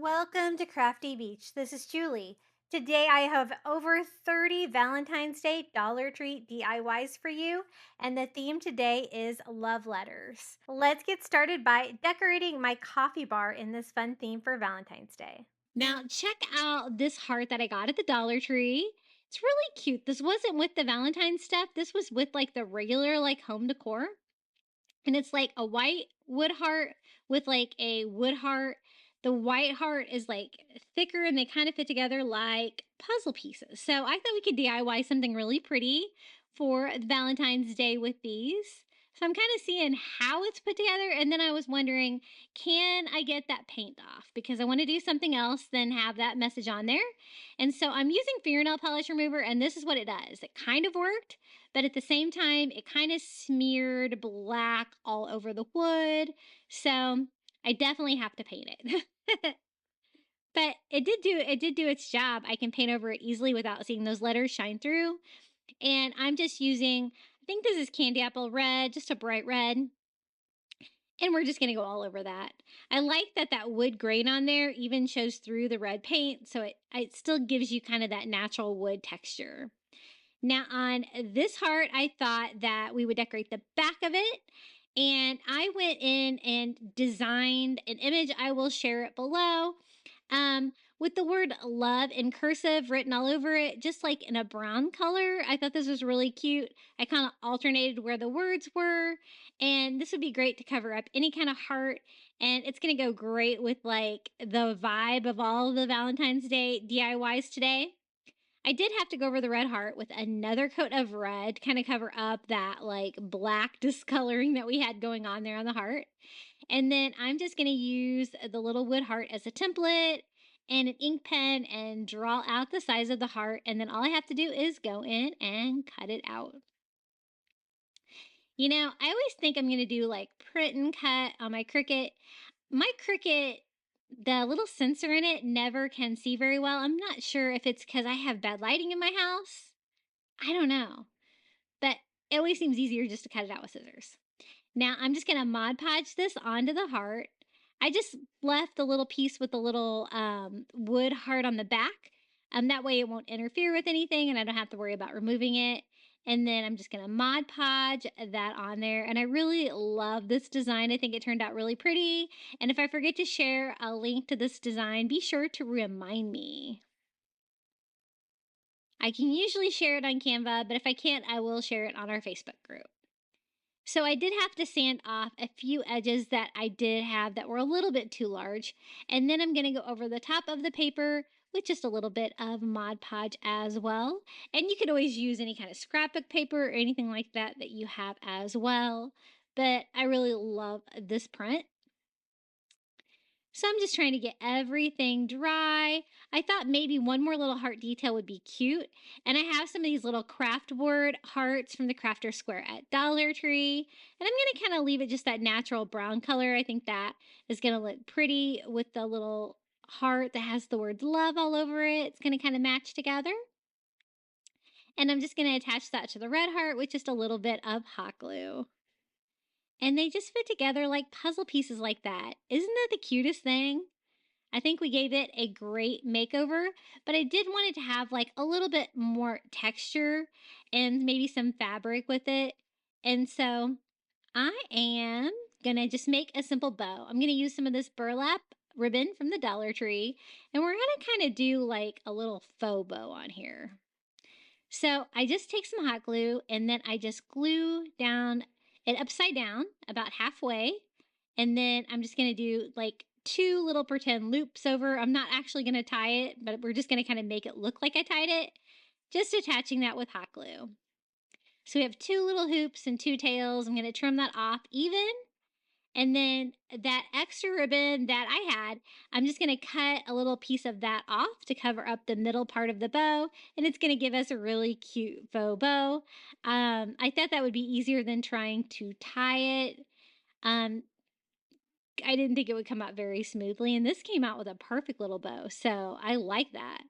Welcome to Crafty Beach. This is Julie. Today I have over 30 Valentine's Day Dollar Tree DIYs for you, and the theme today is love letters. Let's get started by decorating my coffee bar in this fun theme for Valentine's Day. Now, check out this heart that I got at the Dollar Tree. It's really cute. This wasn't with the Valentine stuff. This was with like the regular like home decor. And it's like a white wood heart with like a wood heart. The white heart is like thicker and they kind of fit together like puzzle pieces. So I thought we could DIY something really pretty for Valentine's Day with these. So I'm kind of seeing how it's put together. And then I was wondering, can I get that paint off? Because I want to do something else than have that message on there. And so I'm using fingernail polish remover, and this is what it does. It kind of worked, but at the same time, it kind of smeared black all over the wood. So I definitely have to paint it. But it did do its job. I can paint over it easily without seeing those letters shine through. And I'm just using, I think this is candy apple red, just a bright red. And we're just going to go all over that. I like that that wood grain on there even shows through the red paint, so it still gives you kind of that natural wood texture. Now on this heart, I thought that we would decorate the back of it. And I went in and designed an image. I will share it below. With the word love in cursive written all over it, just like in a brown color. I thought this was really cute. I kind of alternated where the words were. And this would be great to cover up any kind of heart. And it's going to go great with like the vibe of all of the Valentine's Day DIYs today. I did have to go over the red heart with another coat of red to kind of cover up that like black discoloring that we had going on there on the heart. And then I'm just going to use the little wood heart as a template and an ink pen and draw out the size of the heart. And then all I have to do is go in and cut it out. You know, I always think I'm going to do like print and cut on my Cricut. My Cricut, the little sensor in it never can see very well. I'm not sure if it's because I have bad lighting in my house. I don't know. But it always seems easier just to cut it out with scissors. Now I'm just going to Mod Podge this onto the heart. I just left the little piece with the little wood heart on the back. That way it won't interfere with anything and I don't have to worry about removing it. And then I'm just going to Mod Podge that on there. And I really love this design. I think it turned out really pretty. And if I forget to share a link to this design, be sure to remind me. I can usually share it on Canva, but if I can't, I will share it on our Facebook group. So I did have to sand off a few edges that I did have that were a little bit too large. And then I'm going to go over the top of the paper with just a little bit of Mod Podge as well. And you could always use any kind of scrapbook paper or anything like that that you have as well. But I really love this print. So I'm just trying to get everything dry. I thought maybe one more little heart detail would be cute. And I have some of these little craft board hearts from the Crafter Square at Dollar Tree. And I'm going to kind of leave it just that natural brown color. I think that is going to look pretty with the little heart that has the word love all over it. It's going to kind of match together. And I'm just going to attach that to the red heart with just a little bit of hot glue. And they just fit together like puzzle pieces like that. Isn't that the cutest thing? I think we gave it a great makeover, but I did want it to have like a little bit more texture and maybe some fabric with it. And so I am gonna just make a simple bow. I'm gonna use some of this burlap ribbon from the Dollar Tree, and we're gonna kind of do like a little faux bow on here. So I just take some hot glue and then I just glue down it upside down about halfway. And then I'm just going to do like two little pretend loops over. I'm not actually going to tie it, but we're just going to kind of make it look like I tied it. Just attaching that with hot glue. So we have two little hoops and two tails. I'm going to trim that off even. And then that extra ribbon that I had, I'm just going to cut a little piece of that off to cover up the middle part of the bow. And it's going to give us a really cute faux bow. I thought that would be easier than trying to tie it. I didn't think it would come out very smoothly. And this came out with a perfect little bow. So I like that.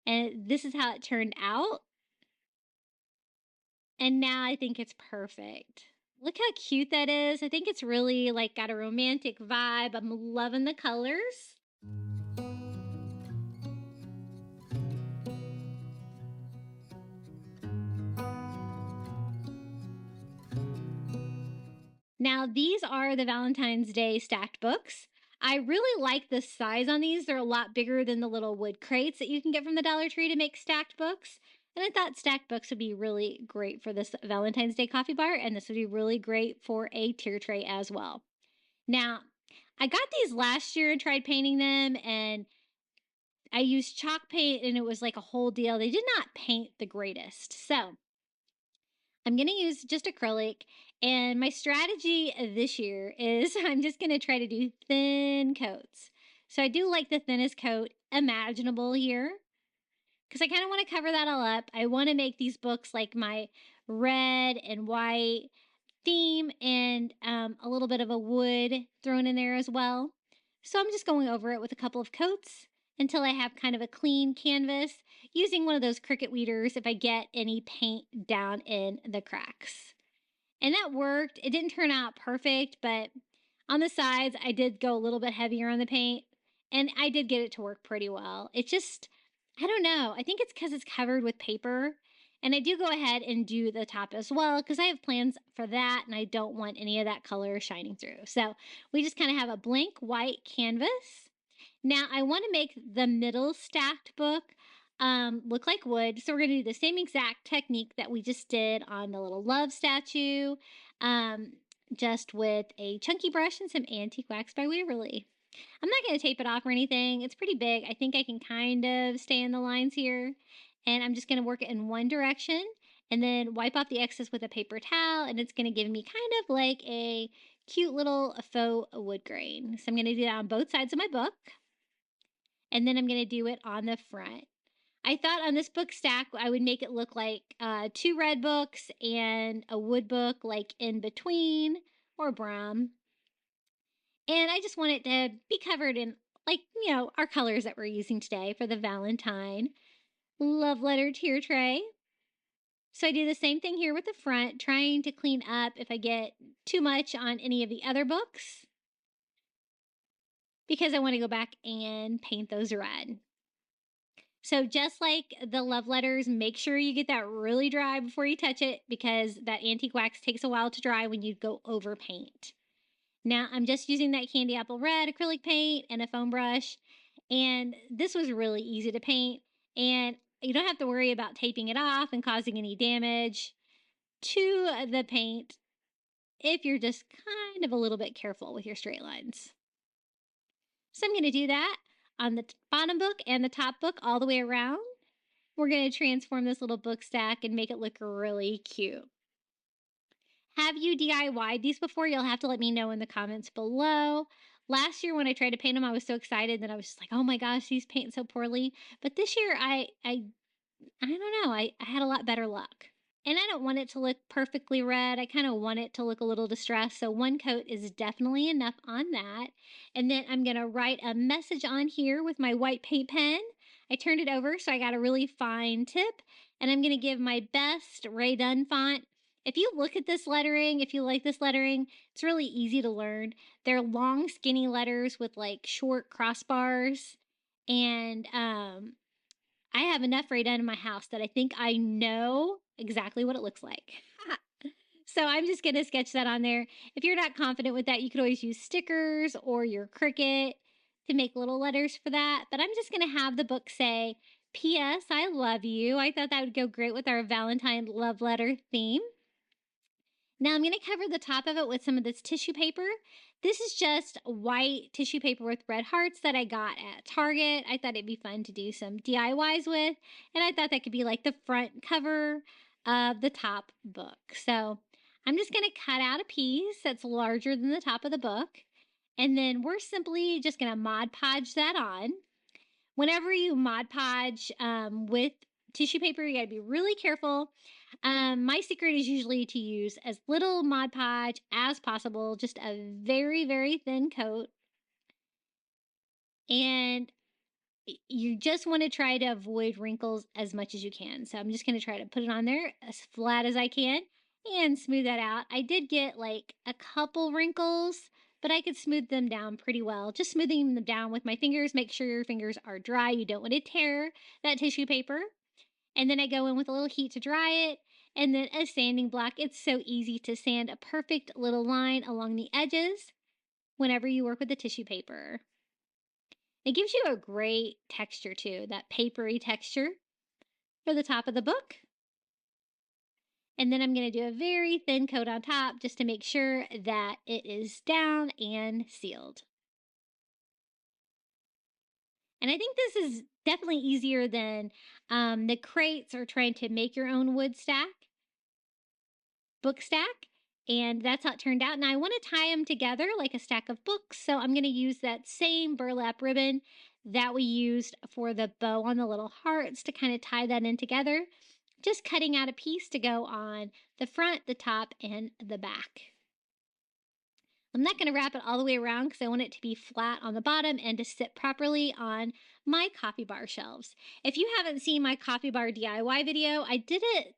And this is how it turned out. And now I think it's perfect. Look how cute that is. I think it's really like got a romantic vibe. I'm loving the colors. Now, these are the Valentine's Day stacked books. I really like the size on these. They're a lot bigger than the little wood crates that you can get from the Dollar Tree to make stacked books. And I thought stacked books would be really great for this Valentine's Day coffee bar, and this would be really great for a tier tray as well. Now, I got these last year and tried painting them, and I used chalk paint, and it was like a whole deal. They did not paint the greatest. So I'm going to use just acrylic. And my strategy this year is I'm just going to try to do thin coats. So I do like the thinnest coat imaginable here because I kind of want to cover that all up. I want to make these books like my red and white theme, and a little bit of a wood thrown in there as well. So I'm just going over it with a couple of coats until I have kind of a clean canvas, using one of those Cricut weeders if I get any paint down in the cracks. And that worked. It didn't turn out perfect, but on the sides, I did go a little bit heavier on the paint, and I did get it to work pretty well. It just, I don't know. I think it's because it's covered with paper. And I do go ahead and do the top as well because I have plans for that, and I don't want any of that color shining through. So we just kind of have a blank white canvas. Now I want to make the middle stacked book look like wood. So we're going to do the same exact technique that we just did on the little love statue, um, just with a chunky brush and some antique wax by Waverly. I'm not going to tape it off or anything. It's pretty big. I think I can kind of stay in the lines here. And I'm just going to work it in one direction and then wipe off the excess with a paper towel. And it's going to give me kind of like a cute little faux wood grain. So I'm going to do that on both sides of my book. And then I'm going to do it on the front. I thought on this book stack, I would make it look like two red books and a wood book like in between, or brown. And I just want it to be covered in, like, our colors that we're using today for the Valentine love letter tier tray. So I do the same thing here with the front, trying to clean up if I get too much on any of the other books, because I want to go back and paint those red. So just like the love letters, make sure you get that really dry before you touch it, because that antique wax takes a while to dry when you go over paint. Now I'm just using that candy apple red acrylic paint and a foam brush, and this was really easy to paint, and you don't have to worry about taping it off and causing any damage to the paint if you're just kind of a little bit careful with your straight lines. So I'm going to do that on the bottom book and the top book all the way around. We're going to transform this little book stack and make it look really cute. Have you DIY'd these before? You'll have to let me know in the comments below. Last year when I tried to paint them, I was so excited that I was just like, oh my gosh, these paint so poorly. But this year, I don't know, I had a lot better luck. And I don't want it to look perfectly red. I kind of want it to look a little distressed. So one coat is definitely enough on that. And then I'm going to write a message on here with my white paint pen. I turned it over so I got a really fine tip. And I'm going to give my best Ray Dunn font. If you look at this lettering, if you like this lettering, it's really easy to learn. They're long, skinny letters with like short crossbars. And I have enough Ray Dunn in my house that I think I know exactly what it looks like. So I'm just going to sketch that on there. If you're not confident with that, you could always use stickers or your Cricut to make little letters for that. But I'm just going to have the book say, P.S. I love you. I thought that would go great with our Valentine love letter theme. Now I'm going to cover the top of it with some of this tissue paper. This is just white tissue paper with red hearts that I got at Target. I thought it'd be fun to do some DIYs with, and I thought that could be like the front cover of the top book. So I'm just going to cut out a piece that's larger than the top of the book, and then we're simply just going to Mod Podge that on. Whenever you Mod Podge with tissue paper, you got to be really careful. My secret is usually to use as little Mod Podge as possible, just a very, very thin coat. And you just want to try to avoid wrinkles as much as you can. So I'm just going to try to put it on there as flat as I can and smooth that out. I did get like a couple wrinkles, but I could smooth them down pretty well. Just smoothing them down with my fingers. Make sure your fingers are dry. You don't want to tear that tissue paper. And then I go in with a little heat to dry it. and then a sanding block. It's so easy to sand a perfect little line along the edges whenever you work with the tissue paper. It gives you a great texture too, that papery texture for the top of the book. And then I'm going to do a very thin coat on top just to make sure that it is down and sealed. And I think this is definitely easier than the crates or trying to make your own book stack. And that's how it turned out. Now I want to tie them together like a stack of books. So I'm going to use that same burlap ribbon that we used for the bow on the little hearts to kind of tie that in together. Just cutting out a piece to go on the front, the top, and the back. I'm not going to wrap it all the way around because I want it to be flat on the bottom and to sit properly on my coffee bar shelves. If you haven't seen my coffee bar DIY video, I did it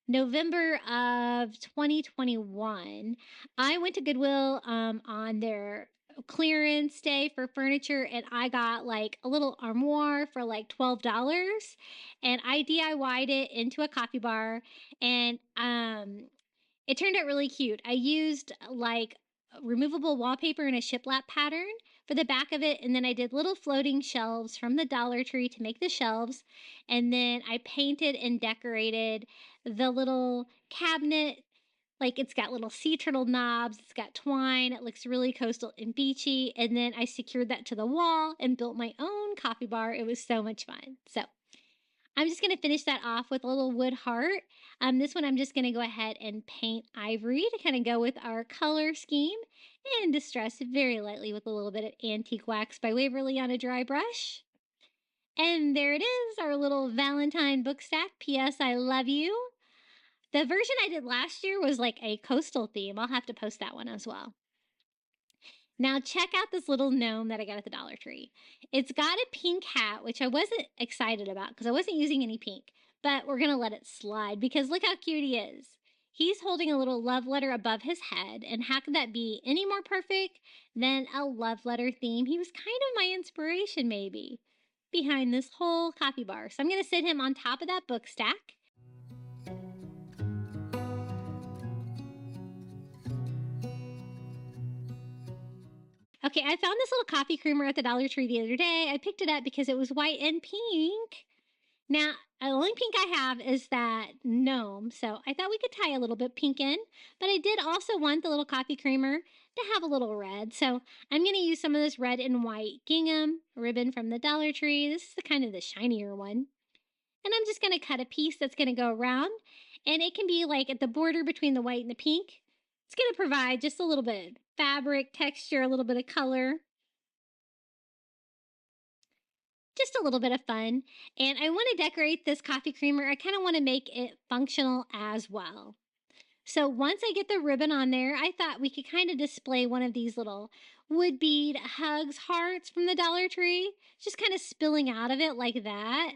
November of 2021. I went to Goodwill on their clearance day for furniture, and I got like a little armoire for like $12, and I DIY'd it into a coffee bar, and it turned out really cute. I used like removable wallpaper in a shiplap pattern for the back of it, and then I did little floating shelves from the Dollar Tree to make the shelves, and then I painted and decorated the little cabinet. Like, it's got little sea turtle knobs, it's got twine, it looks really coastal and beachy, and then I secured that to the wall and built my own coffee bar. It was so much fun. So I'm just going to finish that off with a little wood heart. This one I'm just going to go ahead and paint ivory to kind of go with our color scheme and distress it very lightly with a little bit of antique wax by Waverly on a dry brush. And there it is, our little Valentine book stack. P.S. I love you. The version I did last year was like a coastal theme. I'll have to post that one as well. Now check out this little gnome that I got at the Dollar Tree. It's got a pink hat, which I wasn't excited about because I wasn't using any pink, but we're going to let it slide because look how cute he is. He's holding a little love letter above his head, and how could that be any more perfect than a love letter theme? He was kind of my inspiration maybe behind this whole coffee bar. So I'm going to sit him on top of that book stack. Okay, I found this little coffee creamer at the Dollar Tree the other day. I picked it up because it was white and pink. Now, the only pink I have is that gnome, so I thought we could tie a little bit pink in, but I did also want the little coffee creamer to have a little red, so I'm going to use some of this red and white gingham ribbon from the Dollar Tree. This is kind of the shinier one. And I'm just going to cut a piece that's going to go around, and it can be like at the border between the white and the pink. It's going to provide just a little bit of fabric texture, a little bit of color. Just a little bit of fun. And I want to decorate this coffee creamer. I kind of want to make it functional as well. So once I get the ribbon on there, I thought we could kind of display one of these little wood bead hugs hearts from the Dollar Tree, just kind of spilling out of it like that.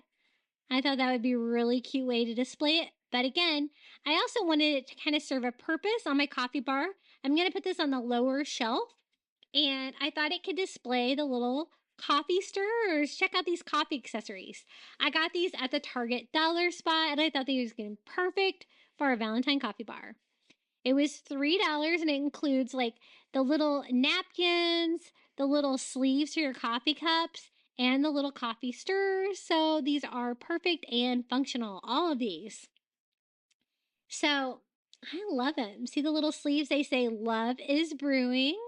I thought that would be a really cute way to display it. But again, I also wanted it to kind of serve a purpose on my coffee bar. I'm going to put this on the lower shelf, and I thought it could display the little coffee stirrers. Check out these coffee accessories. I got these at the Target dollar spot, and I thought they was going to be perfect for a Valentine coffee bar. It was $3, and it includes like the little napkins, the little sleeves for your coffee cups, and the little coffee stirrers. So these are perfect and functional, all of these. So I love them. See the little sleeves? They say love is brewing.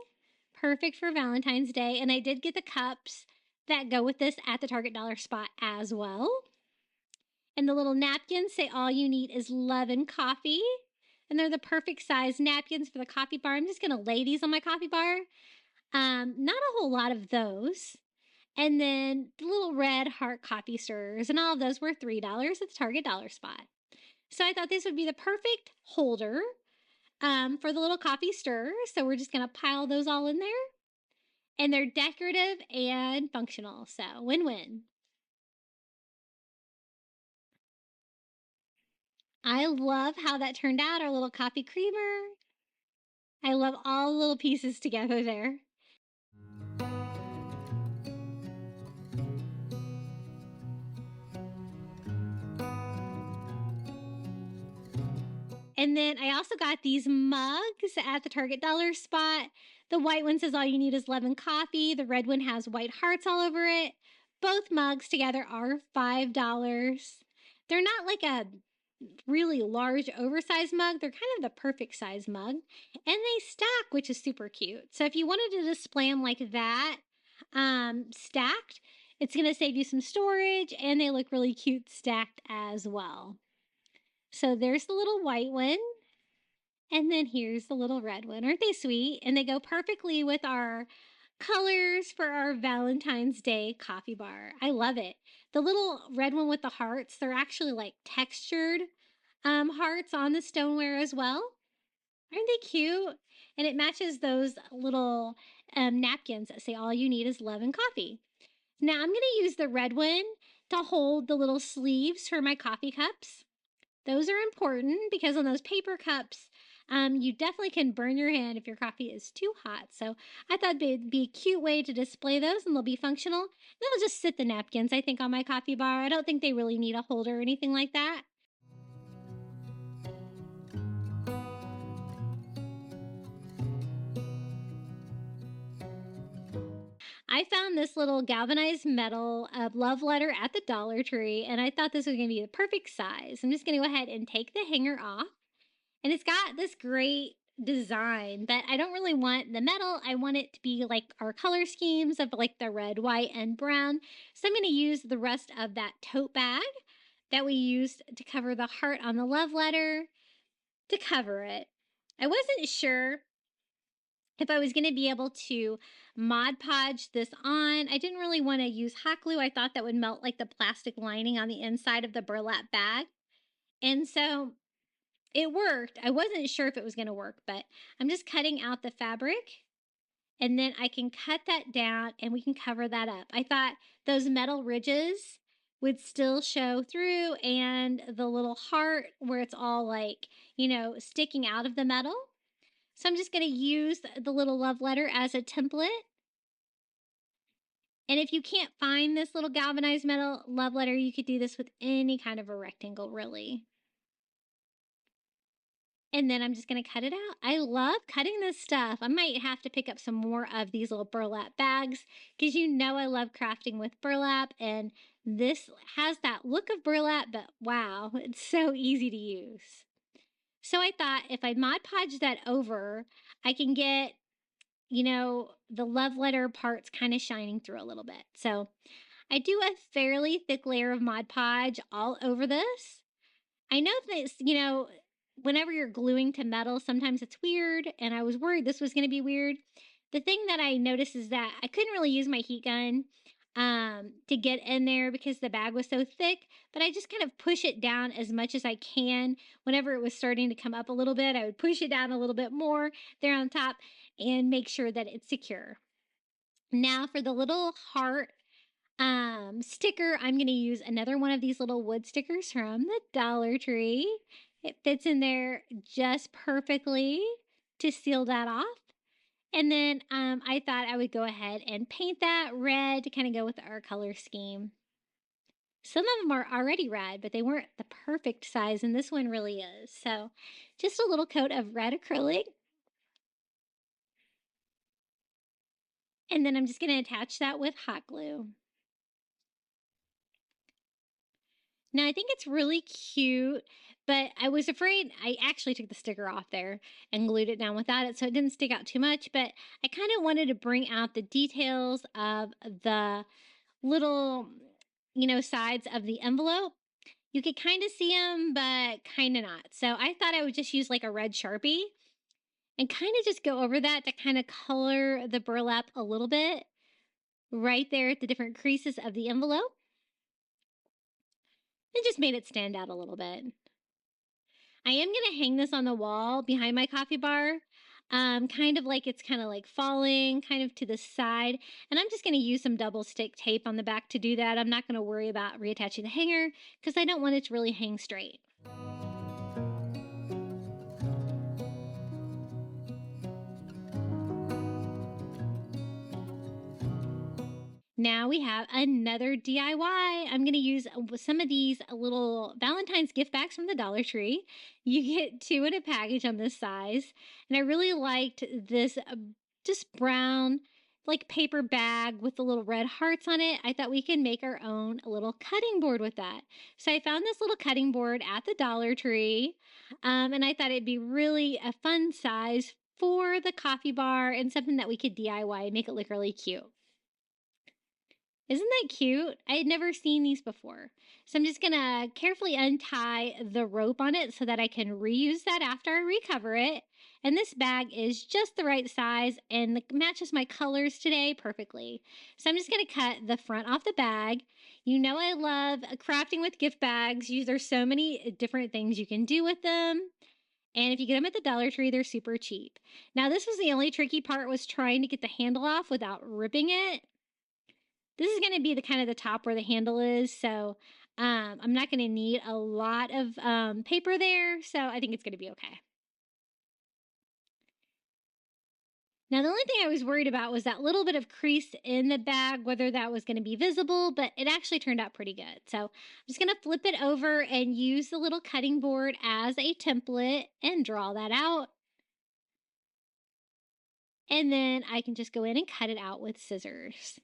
Perfect for Valentine's Day. And I did get the cups that go with this at the Target dollar spot as well. And the little napkins say all you need is love and coffee. And they're the perfect size napkins for the coffee bar. I'm just going to lay these on my coffee bar. Not a whole lot of those. And then the little red heart coffee stirrers, and all of those were $3 at the Target dollar spot. So I thought this would be the perfect holder for the little coffee stirrer. So we're just going to pile those all in there. And they're decorative and functional. So win-win. I love how that turned out, our little coffee creamer. I love all the little pieces together there. And then I also got these mugs at the Target dollar spot. The white one says all you need is love and coffee. The red one has white hearts all over it. Both mugs together are $5. They're not like a really large oversized mug. They're kind of the perfect size mug. And they stack, which is super cute. So if you wanted to display them like that, stacked, it's going to save you some storage, and they look really cute stacked as well. So there's the little white one. And then here's the little red one. Aren't they sweet? And they go perfectly with our colors for our Valentine's Day coffee bar. I love it. The little red one with the hearts, they're actually like textured hearts on the stoneware as well. Aren't they cute? And it matches those little napkins that say all you need is love and coffee. Now I'm going to use the red one to hold the little sleeves for my coffee cups. Those are important because on those paper cups, you definitely can burn your hand if your coffee is too hot. So I thought it'd be a cute way to display those, and they'll be functional. Then I'll just sit the napkins, I think, on my coffee bar. I don't think they really need a holder or anything like that. I found this little galvanized metal love letter at the Dollar Tree, and I thought this was going to be the perfect size. I'm just going to go ahead and take the hanger off. And it's got this great design, but I don't really want the metal. I want it to be like our color schemes of like the red, white, and brown. So I'm going to use the rest of that tote bag that we used to cover the heart on the love letter to cover it. I wasn't sure if I was going to be able to Mod Podge this on. I didn't really want to use hot glue. I thought that would melt like the plastic lining on the inside of the burlap bag. And so it worked. I wasn't sure if it was going to work, but I'm just cutting out the fabric, and then I can cut that down and we can cover that up. I thought those metal ridges would still show through, and the little heart where it's all like, sticking out of the metal. So I'm just going to use the little love letter as a template. And if you can't find this little galvanized metal love letter, you could do this with any kind of a rectangle, really. And then I'm just going to cut it out. I love cutting this stuff. I might have to pick up some more of these little burlap bags because I love crafting with burlap. And this has that look of burlap, but wow, it's so easy to use. So I thought if I Mod Podge that over, I can get, the love letter parts kind of shining through a little bit. So I do a fairly thick layer of Mod Podge all over this. I know this, whenever you're gluing to metal, sometimes it's weird, and I was worried this was going to be weird. The thing that I noticed is that I couldn't really use my heat gun to get in there because the bag was so thick, but I just kind of push it down as much as I can. Whenever it was starting to come up a little bit, I would push it down a little bit more there on top and make sure that it's secure. Now for the little heart sticker, I'm going to use another one of these little wood stickers from the Dollar Tree. It fits in there just perfectly to seal that off. And then I thought I would go ahead and paint that red to kind of go with our color scheme. Some of them are already red, but they weren't the perfect size, and this one really is. So just a little coat of red acrylic. And then I'm just going to attach that with hot glue. Now, I think it's really cute, but I was afraid. I actually took the sticker off there and glued it down without it, so it didn't stick out too much, but I kind of wanted to bring out the details of the little, sides of the envelope. You could kind of see them, but kind of not. So I thought I would just use like a red Sharpie and kind of just go over that to kind of color the burlap a little bit right there at the different creases of the envelope. It just made it stand out a little bit. I am going to hang this on the wall behind my coffee bar, kind of like it's kind of like falling kind of to the side. And I'm just going to use some double stick tape on the back to do that. I'm not going to worry about reattaching the hanger because I don't want it to really hang straight. Now we have another DIY. I'm going to use some of these little Valentine's gift bags from the Dollar Tree. You get 2 in a package on this size. And I really liked this just brown like paper bag with the little red hearts on it. I thought we could make our own little cutting board with that. So I found this little cutting board at the Dollar Tree. And I thought it'd be really a fun size for the coffee bar and something that we could DIY and make it look really cute. Isn't that cute? I had never seen these before. So I'm just gonna carefully untie the rope on it so that I can reuse that after I recover it. And this bag is just the right size and matches my colors today perfectly. So I'm just gonna cut the front off the bag. You know I love crafting with gift bags. There's so many different things you can do with them. And if you get them at the Dollar Tree, they're super cheap. Now this was the only tricky part, was trying to get the handle off without ripping it. This is going to be the kind of the top where the handle is, so I'm not going to need a lot of paper there, so I think it's going to be okay. Now, the only thing I was worried about was that little bit of crease in the bag, whether that was going to be visible, but it actually turned out pretty good. So I'm just going to flip it over and use the little cutting board as a template and draw that out. And then I can just go in and cut it out with scissors.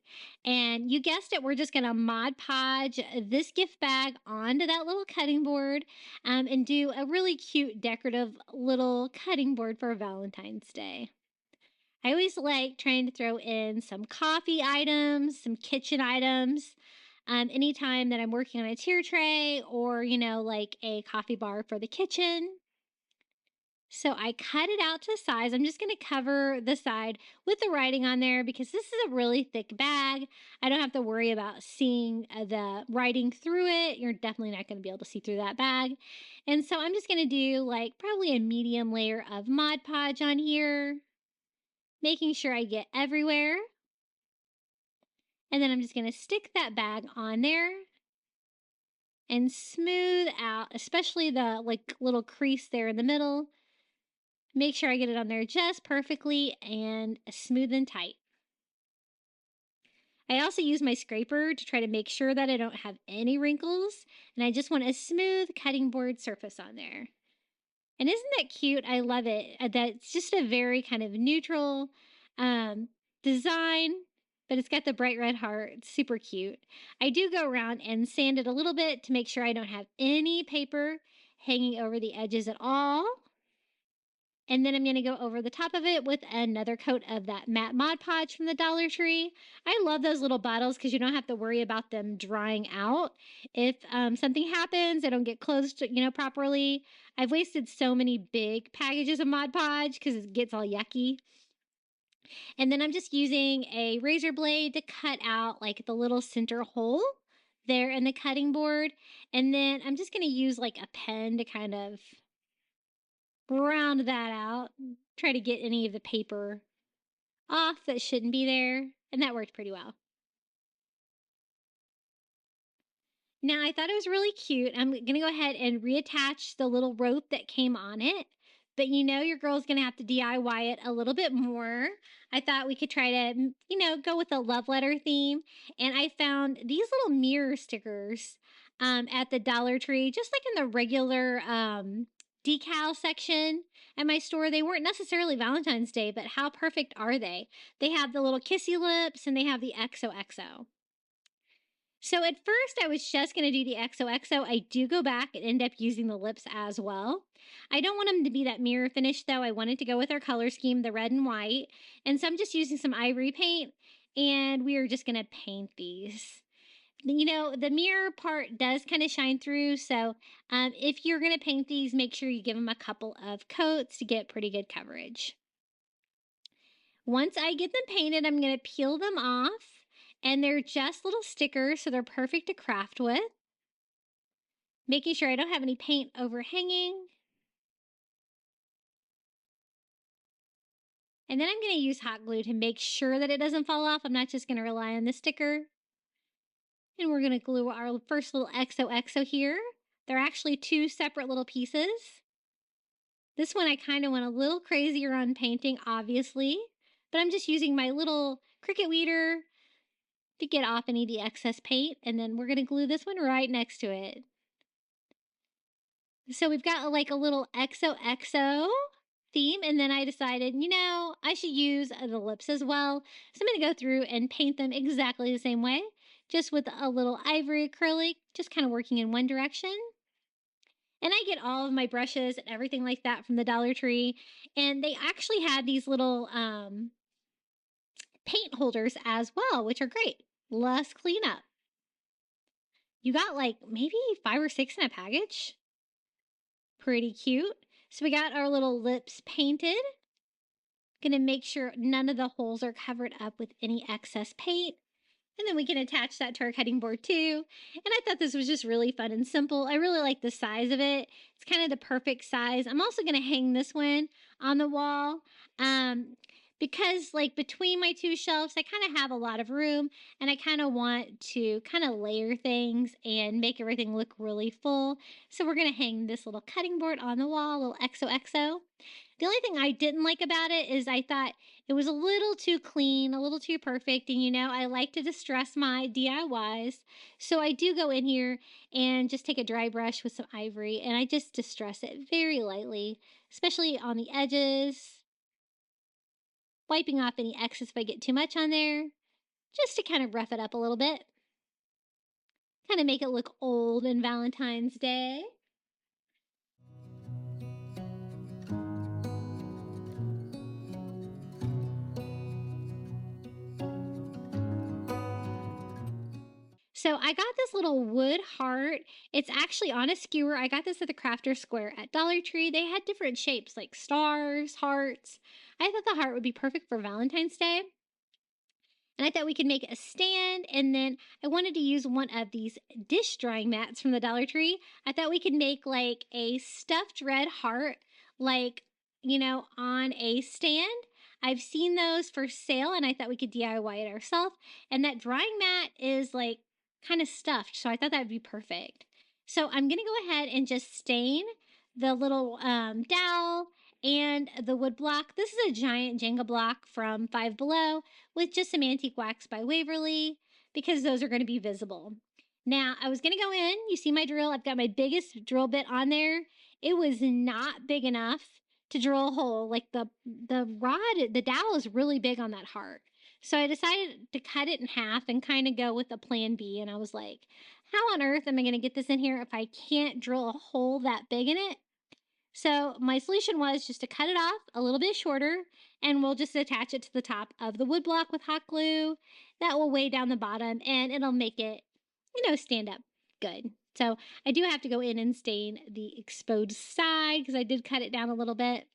And you guessed it, we're just going to Mod Podge this gift bag onto that little cutting board and do a really cute decorative little cutting board for Valentine's Day. I always like trying to throw in some coffee items, some kitchen items, anytime that I'm working on a tier tray or, like a coffee bar for the kitchen. So I cut it out to size. I'm just going to cover the side with the writing on there because this is a really thick bag. I don't have to worry about seeing the writing through it. You're definitely not going to be able to see through that bag. And so I'm just going to do like probably a medium layer of Mod Podge on here, making sure I get everywhere. And then I'm just going to stick that bag on there and smooth out, especially the like little crease there in the middle. Make sure I get it on there just perfectly and smooth and tight. I also use my scraper to try to make sure that I don't have any wrinkles, and I just want a smooth cutting board surface on there. And isn't that cute? I love it. That's just a very kind of neutral design, but it's got the bright red heart. It's super cute. I do go around and sand it a little bit to make sure I don't have any paper hanging over the edges at all. And then I'm going to go over the top of it with another coat of that matte Mod Podge from the Dollar Tree. I love those little bottles because you don't have to worry about them drying out. If something happens, they don't get closed, properly. I've wasted so many big packages of Mod Podge because it gets all yucky. And then I'm just using a razor blade to cut out like the little center hole there in the cutting board. And then I'm just going to use like a pen to kind of round that out, try to get any of the paper off that shouldn't be there, and that worked pretty well. Now, I thought it was really cute. I'm going to go ahead and reattach the little rope that came on it, but your girl's going to have to DIY it a little bit more. I thought we could try to, go with a love letter theme, and I found these little mirror stickers at the Dollar Tree, just like in the regular decal section at my store. They weren't necessarily Valentine's Day, but how perfect are they? They have the little kissy lips and they have the XOXO. So at first I was just going to do the XOXO. I do go back and end up using the lips as well. I don't want them to be that mirror finish though. I wanted to go with our color scheme, the red and white. And so I'm just using some ivory paint and we are just going to paint these. The mirror part does kind of shine through. So if you're going to paint these, make sure you give them a couple of coats to get pretty good coverage. Once I get them painted, I'm going to peel them off. And they're just little stickers, so they're perfect to craft with. Making sure I don't have any paint overhanging. And then I'm going to use hot glue to make sure that it doesn't fall off. I'm not just going to rely on the sticker. And we're going to glue our first little XOXO here. They're actually 2 separate little pieces. This one I kind of went a little crazier on painting, obviously. But I'm just using my little Cricut weeder to get off any of the excess paint, and then we're going to glue this one right next to it. So we've got like a little XOXO theme, and then I decided, I should use the lips as well. So I'm going to go through and paint them exactly the same way, just with a little ivory acrylic, just kind of working in one direction. And I get all of my brushes and everything like that from the Dollar Tree, and they actually had these little paint holders as well, which are great. Less cleanup. You got like maybe 5 or 6 in a package. Pretty cute. So we got our little lips painted. Gonna make sure none of the holes are covered up with any excess paint. And then we can attach that to our cutting board too. And I thought this was just really fun and simple. I really like the size of it. It's kind of the perfect size. I'm also going to hang this one on the wall. Because like between my two shelves, I kind of have a lot of room, and I kind of want to kind of layer things and make everything look really full. So we're going to hang this little cutting board on the wall, a little XOXO. The only thing I didn't like about it is I thought it was a little too clean, a little too perfect. And I like to distress my DIYs. So I do go in here and just take a dry brush with some ivory, and I just distress it very lightly, especially on the edges, wiping off any excess if I get too much on there, just to kind of rough it up a little bit. Kind of make it look old in Valentine's Day. So I got this little wood heart. It's actually on a skewer. I got this at the Crafter Square at Dollar Tree. They had different shapes like stars, hearts. I thought the heart would be perfect for Valentine's Day. And I thought we could make a stand, and then I wanted to use one of these dish drying mats from the Dollar Tree. I thought we could make like a stuffed red heart, like, on a stand. I've seen those for sale, and I thought we could DIY it ourselves. And that drying mat is like kind of stuffed, so I thought that would be perfect. So I'm going to go ahead and just stain the little dowel and the wood block. This is a giant Jenga block from Five Below with just some antique wax by Waverly, because those are going to be visible. Now, I was going to go in. You see my drill. I've got my biggest drill bit on there. It was not big enough to drill a hole. Like the rod, the dowel is really big on that heart. So I decided to cut it in half and kind of go with a plan B. And I was like, how on earth am I going to get this in here if I can't drill a hole that big in it? So my solution was just to cut it off a little bit shorter, and we'll just attach it to the top of the wood block with hot glue. That will weigh down the bottom, and it'll make it, stand up good. So I do have to go in and stain the exposed side because I did cut it down a little bit.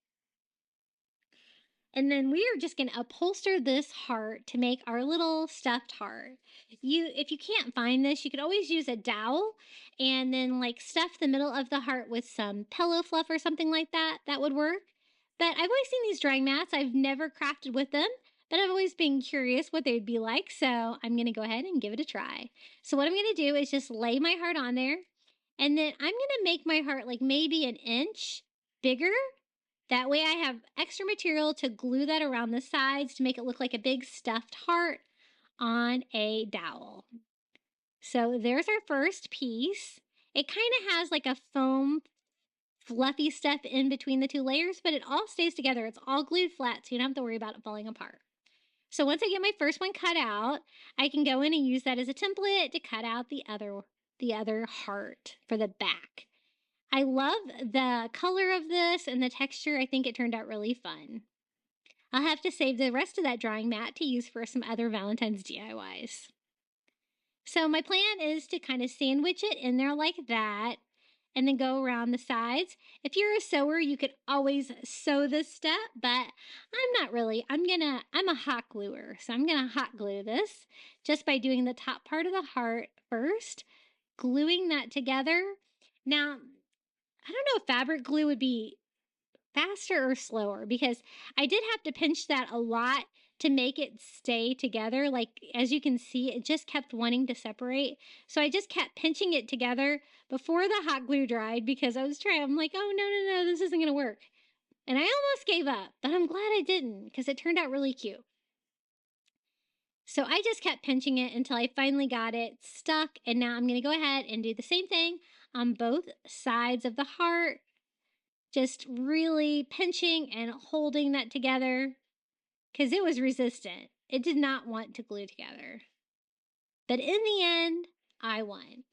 And then we are just going to upholster this heart to make our little stuffed heart. If you can't find this, you could always use a dowel and then like stuff the middle of the heart with some pillow fluff or something like that. That would work. But I've always seen these drying mats. I've never crafted with them, but I've always been curious what they'd be like. So I'm going to go ahead and give it a try. So what I'm going to do is just lay my heart on there, and then I'm going to make my heart like maybe an inch bigger. That way I have extra material to glue that around the sides to make it look like a big stuffed heart on a dowel. So there's our first piece. It kind of has like a foam fluffy stuff in between the two layers, but it all stays together. It's all glued flat, so you don't have to worry about it falling apart. So once I get my first one cut out, I can go in and use that as a template to cut out the other heart for the back. I love the color of this and the texture. I think it turned out really fun. I'll have to save the rest of that drawing mat to use for some other Valentine's DIYs. So my plan is to kind of sandwich it in there like that, and then go around the sides. If you're a sewer, you could always sew this step, but I'm not really. I'm a hot gluer, so I'm gonna hot glue this just by doing the top part of the heart first, gluing that together. Now, I don't know if fabric glue would be faster or slower, because I did have to pinch that a lot to make it stay together. Like, as you can see, it just kept wanting to separate. So I just kept pinching it together before the hot glue dried, because I'm like, oh, no, this isn't going to work. And I almost gave up, but I'm glad I didn't, because it turned out really cute. So I just kept pinching it until I finally got it stuck. And now I'm going to go ahead and do the same thing on both sides of the heart. Just really pinching and holding that together because it was resistant. It did not want to glue together. But in the end, I won.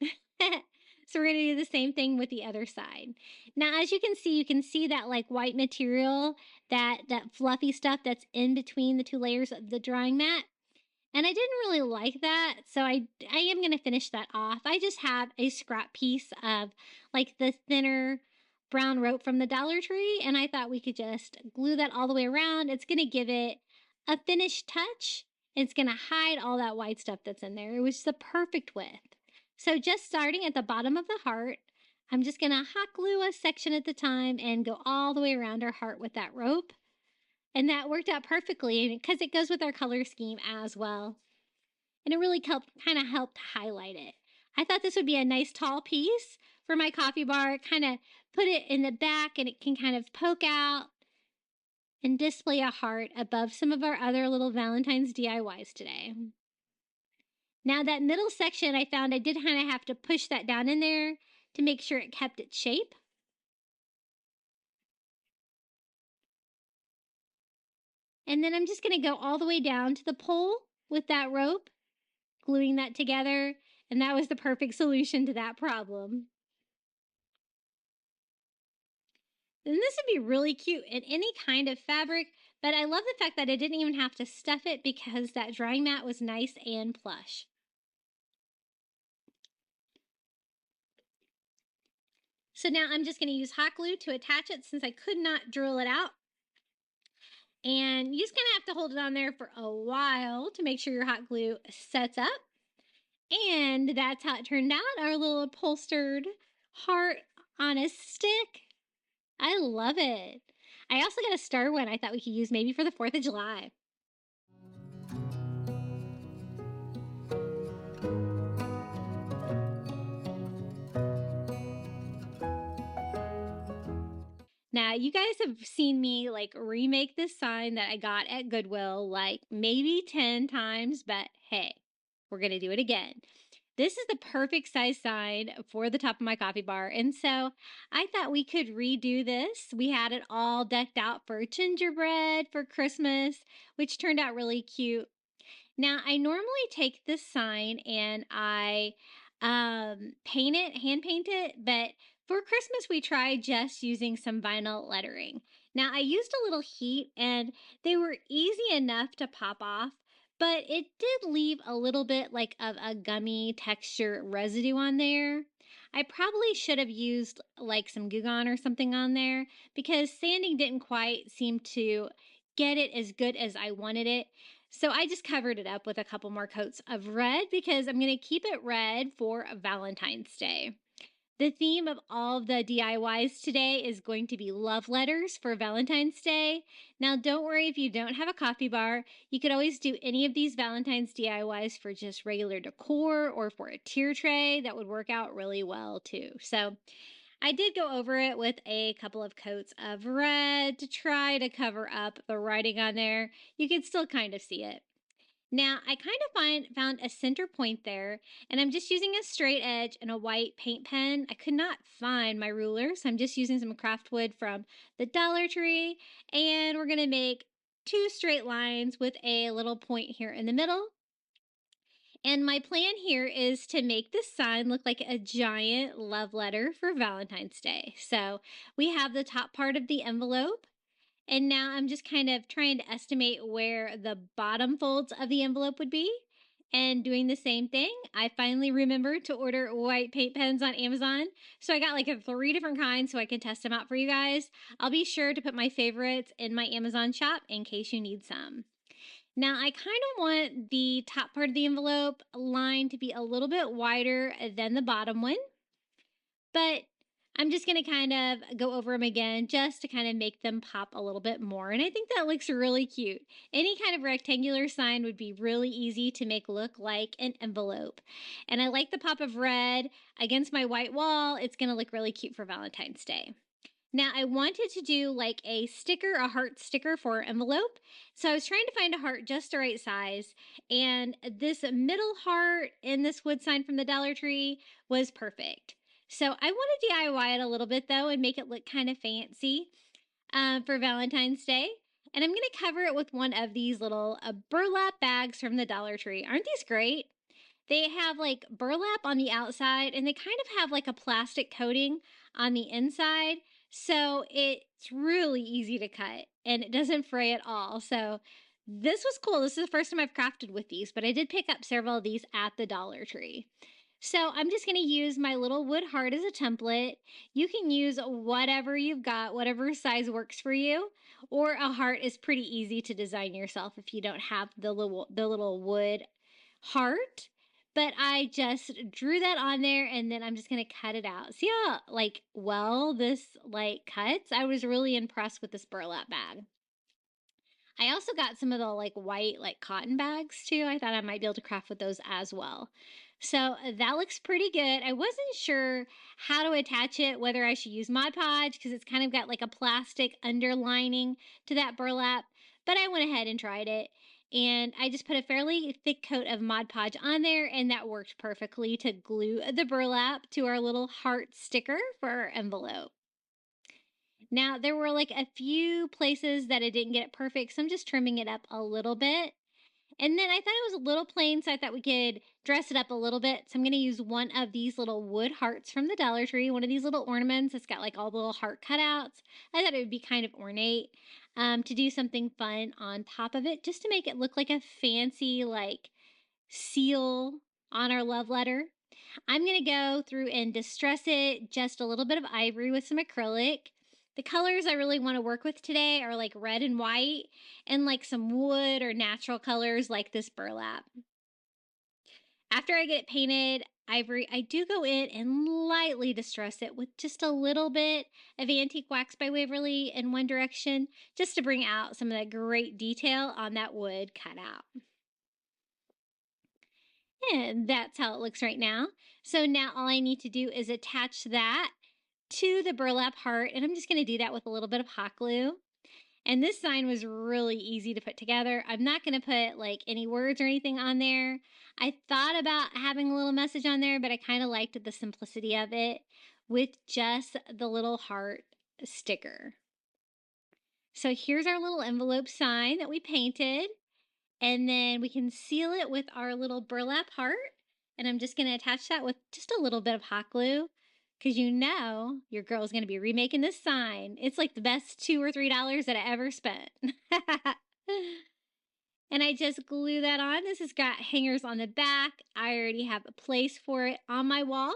So we're going to do the same thing with the other side. Now, as you can see that like white material, that fluffy stuff that's in between the two layers of the drying mat. And I didn't really like that, so I am going to finish that off. I just have a scrap piece of like the thinner brown rope from the Dollar Tree, and I thought we could just glue that all the way around. It's going to give it a finished touch. It's going to hide all that white stuff that's in there. It was the perfect width. So just starting at the bottom of the heart, I'm just going to hot glue a section at the time and go all the way around our heart with that rope. And that worked out perfectly because it goes with our color scheme as well. And it really kind of helped highlight it. I thought this would be a nice tall piece for my coffee bar. Kind of put it in the back and it can kind of poke out and display a heart above some of our other little Valentine's DIYs today. Now that middle section, I found I did kind of have to push that down in there to make sure it kept its shape. And then I'm just going to go all the way down to the pole with that rope, gluing that together, and that was the perfect solution to that problem. And this would be really cute in any kind of fabric, but I love the fact that I didn't even have to stuff it because that drying mat was nice and plush. So now I'm just going to use hot glue to attach it since I could not drill it out. And you just kind of have to hold it on there for a while to make sure your hot glue sets up. And that's how it turned out, our little upholstered heart on a stick. I love it. I also got a star one I thought we could use maybe for the 4th of July. Now, you guys have seen me like remake this sign that I got at Goodwill like maybe 10 times, but hey, we're going to do it again. This is the perfect size sign for the top of my coffee bar. And so I thought we could redo this. We had it all decked out for gingerbread for Christmas, which turned out really cute. Now, I normally take this sign and I paint it, hand paint it, but for Christmas we tried just using some vinyl lettering. Now, I used a little heat and they were easy enough to pop off, but it did leave a little bit like of a gummy texture residue on there. I probably should have used like some Goo Gone or something on there because sanding didn't quite seem to get it as good as I wanted it. So I just covered it up with a couple more coats of red because I'm going to keep it red for Valentine's Day. The theme of all of the DIYs today is going to be love letters for Valentine's Day. Now, don't worry if you don't have a coffee bar. You could always do any of these Valentine's DIYs for just regular decor or for a tier tray. That would work out really well too. So I did go over it with a couple of coats of red to try to cover up the writing on there. You can still kind of see it. Now, I kind of found a center point there, and I'm just using a straight edge and a white paint pen. I could not find my ruler, so I'm just using some craft wood from the Dollar Tree, and we're going to make 2 straight lines with a little point here in the middle. And my plan here is to make this sign look like a giant love letter for Valentine's Day. So we have the top part of the envelope. And now I'm just kind of trying to estimate where the bottom folds of the envelope would be. And doing the same thing, I finally remembered to order white paint pens on Amazon. So I got like 3 different kinds so I can test them out for you guys. I'll be sure to put my favorites in my Amazon shop in case you need some. Now, I kind of want the top part of the envelope line to be a little bit wider than the bottom one, but I'm just going to kind of go over them again just to kind of make them pop a little bit more. And I think that looks really cute. Any kind of rectangular sign would be really easy to make look like an envelope. And I like the pop of red against my white wall. It's going to look really cute for Valentine's Day. Now, I wanted to do like a sticker, a heart sticker for envelope. So I was trying to find a heart just the right size. And this middle heart in this wood sign from the Dollar Tree was perfect. So I want to DIY it a little bit though and make it look kind of fancy for Valentine's Day. And I'm going to cover it with one of these little burlap bags from the Dollar Tree. Aren't these great? They have like burlap on the outside and they kind of have like a plastic coating on the inside. So it's really easy to cut and it doesn't fray at all. So this was cool. This is the first time I've crafted with these, but I did pick up several of these at the Dollar Tree. So I'm just going to use my little wood heart as a template. You can use whatever you've got, whatever size works for you, or a heart is pretty easy to design yourself if you don't have the little wood heart. But I just drew that on there and then I'm just going to cut it out. See how like well this like cuts? I was really impressed with this burlap bag. I also got some of the like white like cotton bags too. I thought I might be able to craft with those as well. So that looks pretty good. I wasn't sure how to attach it, whether I should use Mod Podge because it's kind of got like a plastic underlining to that burlap, but I went ahead and tried it. And I just put a fairly thick coat of Mod Podge on there, and that worked perfectly to glue the burlap to our little heart sticker for our envelope. Now, there were like a few places that I didn't get it perfect, so I'm just trimming it up a little bit. And then I thought it was a little plain, so I thought we could dress it up a little bit. So I'm going to use one of these little wood hearts from the Dollar Tree, one of these little ornaments. It's got like all the little heart cutouts. I thought it would be kind of ornate to do something fun on top of it, just to make it look like a fancy like seal on our love letter. I'm going to go through and distress it just a little bit of ivory with some acrylic. The colors I really want to work with today are like red and white and like some wood or natural colors like this burlap. After I get it painted ivory, I do go in and lightly distress it with just a little bit of Antique Wax by Waverly in one direction, just to bring out some of that great detail on that wood cutout. And that's how it looks right now. So now all I need to do is attach that to the burlap heart, and I'm just going to do that with a little bit of hot glue. And this sign was really easy to put together. I'm not going to put like any words or anything on there. I thought about having a little message on there, but I kind of liked the simplicity of it with just the little heart sticker. So here's our little envelope sign that we painted. And then we can seal it with our little burlap heart. And I'm just going to attach that with just a little bit of hot glue because you know your girl's going to be remaking this sign. It's like the best $2 or $3 that I ever spent. And I just glue that on. This has got hangers on the back. I already have a place for it on my wall.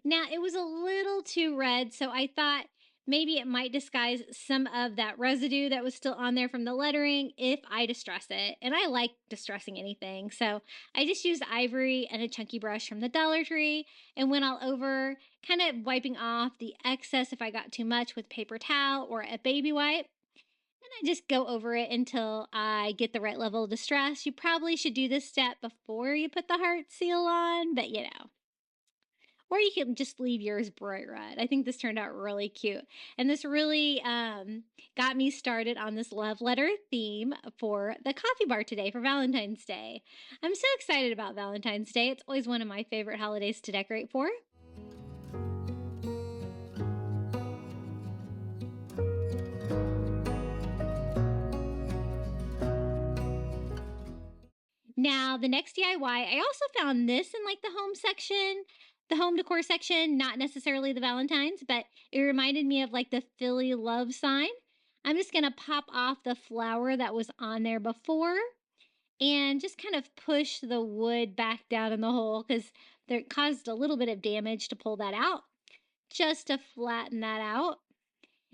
Now, it was a little too red, so I thought maybe it might disguise some of that residue that was still on there from the lettering if I distress it. And I like distressing anything, so I just used ivory and a chunky brush from the Dollar Tree and went all over, kind of wiping off the excess if I got too much with paper towel or a baby wipe. And I just go over it until I get the right level of distress. You probably should do this step before you put the heart seal on, but you know. Or you can just leave yours bright red. I think this turned out really cute. And this really got me started on this love letter theme for the coffee bar today for Valentine's Day. I'm so excited about Valentine's Day. It's always one of my favorite holidays to decorate for. Now, the next DIY, I also found this in like the home section, the home decor section, not necessarily the Valentines, but it reminded me of like the Philly love sign. I'm just going to pop off the flower that was on there before and just kind of push the wood back down in the hole because there caused a little bit of damage to pull that out, just to flatten that out.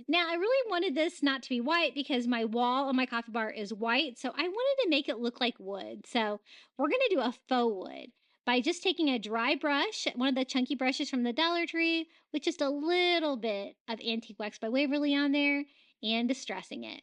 Now, I really wanted this not to be white because my wall on my coffee bar is white, so I wanted to make it look like wood. So we're going to do a faux wood by just taking a dry brush, one of the chunky brushes from the Dollar Tree, with just a little bit of Antique Wax by Waverly on there and distressing it.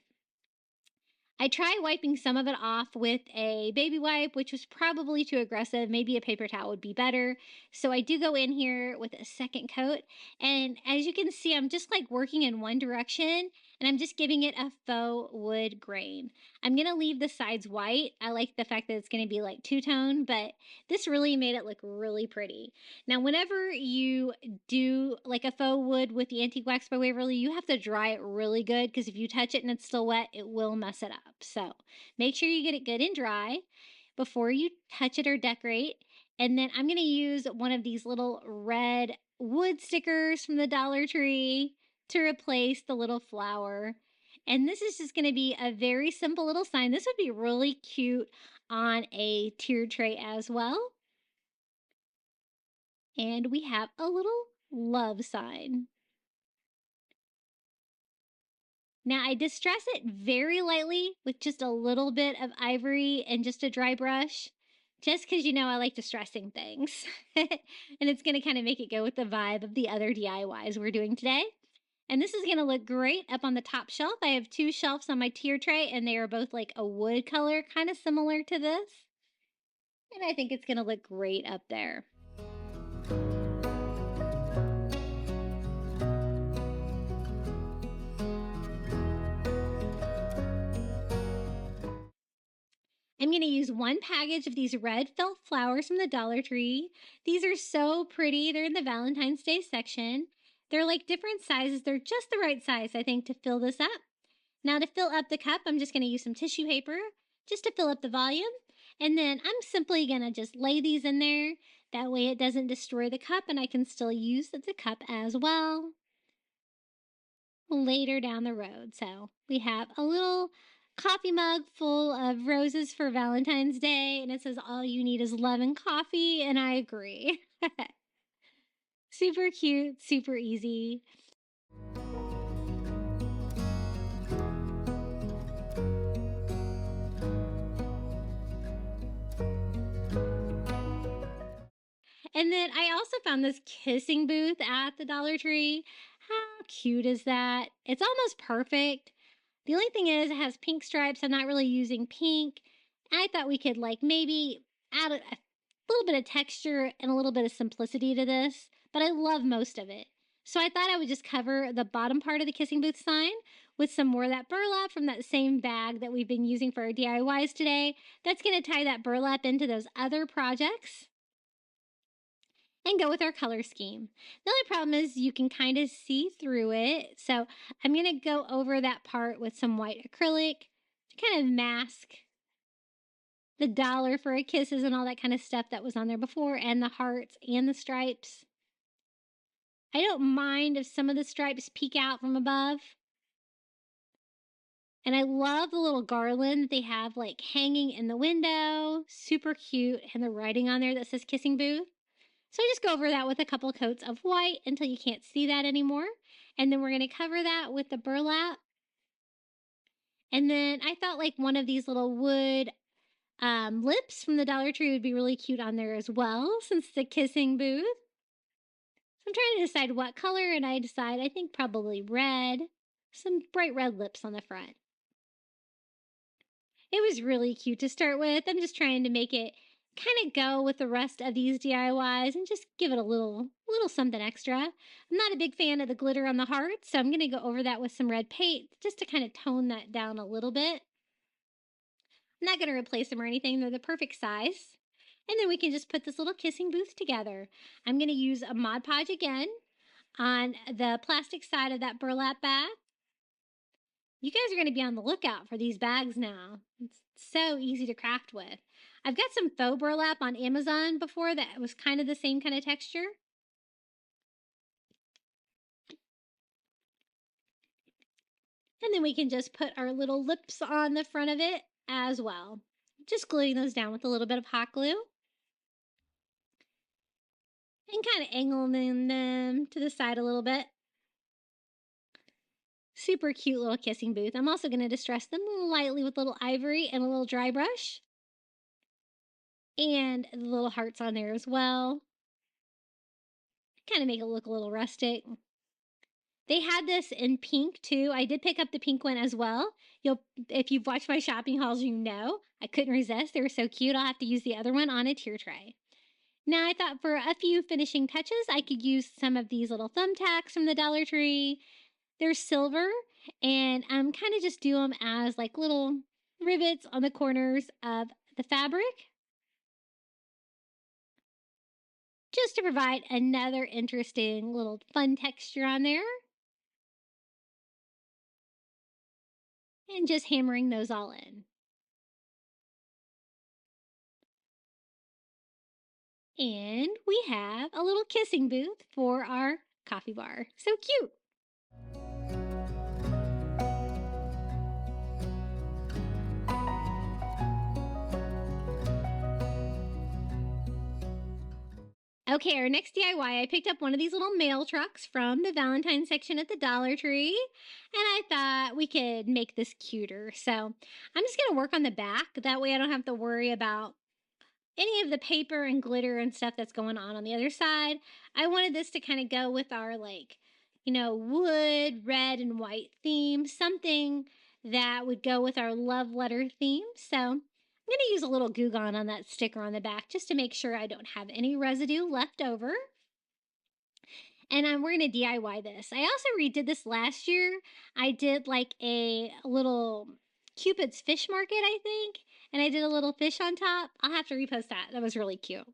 I tried wiping some of it off with a baby wipe, which was probably too aggressive. Maybe a paper towel would be better. So I do go in here with a second coat. And as you can see, I'm just like working in one direction and I'm just giving it a faux wood grain. I'm going to leave the sides white. I like the fact that it's going to be like two-tone, but this really made it look really pretty. Now, whenever you do like a faux wood with the antique wax by Waverly, you have to dry it really good because if you touch it and it's still wet, it will mess it up. So make sure you get it good and dry before you touch it or decorate. And then I'm going to use one of these little red wood stickers from the Dollar Tree to replace the little flower. And this is just going to be a very simple little sign. This would be really cute on a tier tray as well. And we have a little love sign. Now I distress it very lightly with just a little bit of ivory and just a dry brush, just because you know I like distressing things. And it's going to kind of make it go with the vibe of the other DIYs we're doing today. And this is going to look great up on the top shelf. I have two shelves on my tier tray and they are both like a wood color, kind of similar to this. And I think it's going to look great up there. I'm going to use one package of these red felt flowers from the Dollar Tree. These are so pretty. They're in the Valentine's Day section. They're like different sizes. They're just the right size, I think, to fill this up. Now to fill up the cup, I'm just going to use some tissue paper just to fill up the volume. And then I'm simply going to just lay these in there. That way it doesn't destroy the cup and I can still use the cup as well later down the road. So we have a little coffee mug full of roses for Valentine's Day, and it says all you need is love and coffee, and I agree. Super cute, super easy. And then I also found this kissing booth at the Dollar Tree. How cute is that? It's almost perfect. The only thing is it has pink stripes. I'm not really using pink. I thought we could like maybe add a little bit of texture and a little bit of simplicity to this, but I love most of it. So I thought I would just cover the bottom part of the kissing booth sign with some more of that burlap from that same bag that we've been using for our DIYs today. That's going to tie that burlap into those other projects and go with our color scheme. The only problem is you can kind of see through it. So I'm going to go over that part with some white acrylic to kind of mask the dollar for a kisses and all that kind of stuff that was on there before, and the hearts and the stripes. I don't mind if some of the stripes peek out from above. And I love the little garland that they have like hanging in the window. Super cute. And the writing on there that says kissing booth. So I just go over that with a couple coats of white until you can't see that anymore. And then we're going to cover that with the burlap. And then I thought like one of these little wood lips from the Dollar Tree would be really cute on there as well, since it's a kissing booth. So I'm trying to decide what color, and I think probably red. Some bright red lips on the front. It was really cute to start with. I'm just trying to make it kind of go with the rest of these DIYs and just give it a little something extra. I'm not a big fan of the glitter on the heart, so I'm going to go over that with some red paint just to kind of tone that down a little bit. I'm not going to replace them or anything. They're the perfect size. And then we can just put this little kissing booth together. I'm going to use a Mod Podge again on the plastic side of that burlap bag. You guys are going to be on the lookout for these bags now. It's so easy to craft with. I've got some faux burlap on Amazon before that was kind of the same kind of texture. And then we can just put our little lips on the front of it as well. Just gluing those down with a little bit of hot glue. And kind of angling them to the side a little bit. Super cute little kissing booth. I'm also going to distress them lightly with a little ivory and a little dry brush. And the little hearts on there as well. Kind of make it look a little rustic. They had this in pink too. I did pick up the pink one as well. If you've watched my shopping hauls, you know I couldn't resist. They were so cute. I'll have to use the other one on a tier tray. Now I thought for a few finishing touches, I could use some of these little thumbtacks from the Dollar Tree. They're silver, and I'm kind of just do them as like little rivets on the corners of the fabric, just to provide another interesting little fun texture on there. And just hammering those all in. And we have a little kissing booth for our coffee bar. So cute. Okay, our next DIY, I picked up one of these little mail trucks from the Valentine section at the Dollar Tree, and I thought we could make this cuter. So I'm just going to work on the back. That way I don't have to worry about any of the paper and glitter and stuff that's going on the other side. I wanted this to kind of go with our, like, wood, red, and white theme, something that would go with our love letter theme. So I'm going to use a little Goo Gone on that sticker on the back just to make sure I don't have any residue left over. And we're going to DIY this. I also redid this last year. I did like a little Cupid's fish market, I think. And I did a little fish on top. I'll have to repost that. That was really cute.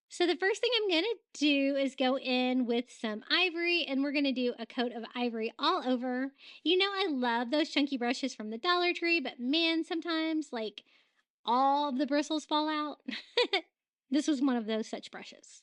So the first thing I'm going to do is go in with some ivory, and we're going to do a coat of ivory all over. I love those chunky brushes from the Dollar Tree, but man, sometimes like all of the bristles fall out. This was one of those such brushes.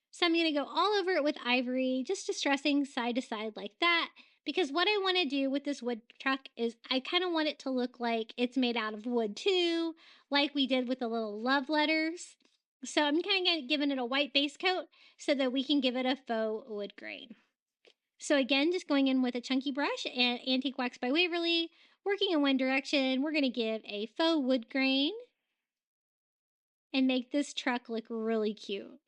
So I'm going to go all over it with ivory, just distressing side to side like that, because what I want to do with this wood truck is I kind of want it to look like it's made out of wood too, like we did with the little love letters. So I'm kind of giving it a white base coat so that we can give it a faux wood grain. So again, just going in with a chunky brush and Antique Wax by Waverly, working in one direction, we're going to give a faux wood grain and make this truck look really cute.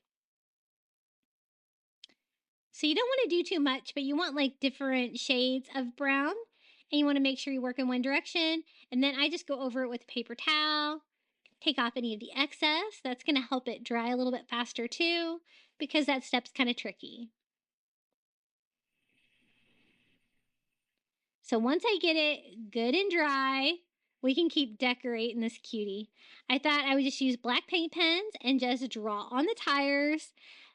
So you don't want to do too much, but you want like different shades of brown, and you want to make sure you work in one direction. And then I just go over it with a paper towel, take off any of the excess. That's going to help it dry a little bit faster too, because that step's kind of tricky. So once I get it good and dry, we can keep decorating this cutie. I thought I would just use black paint pens and just draw on the tires.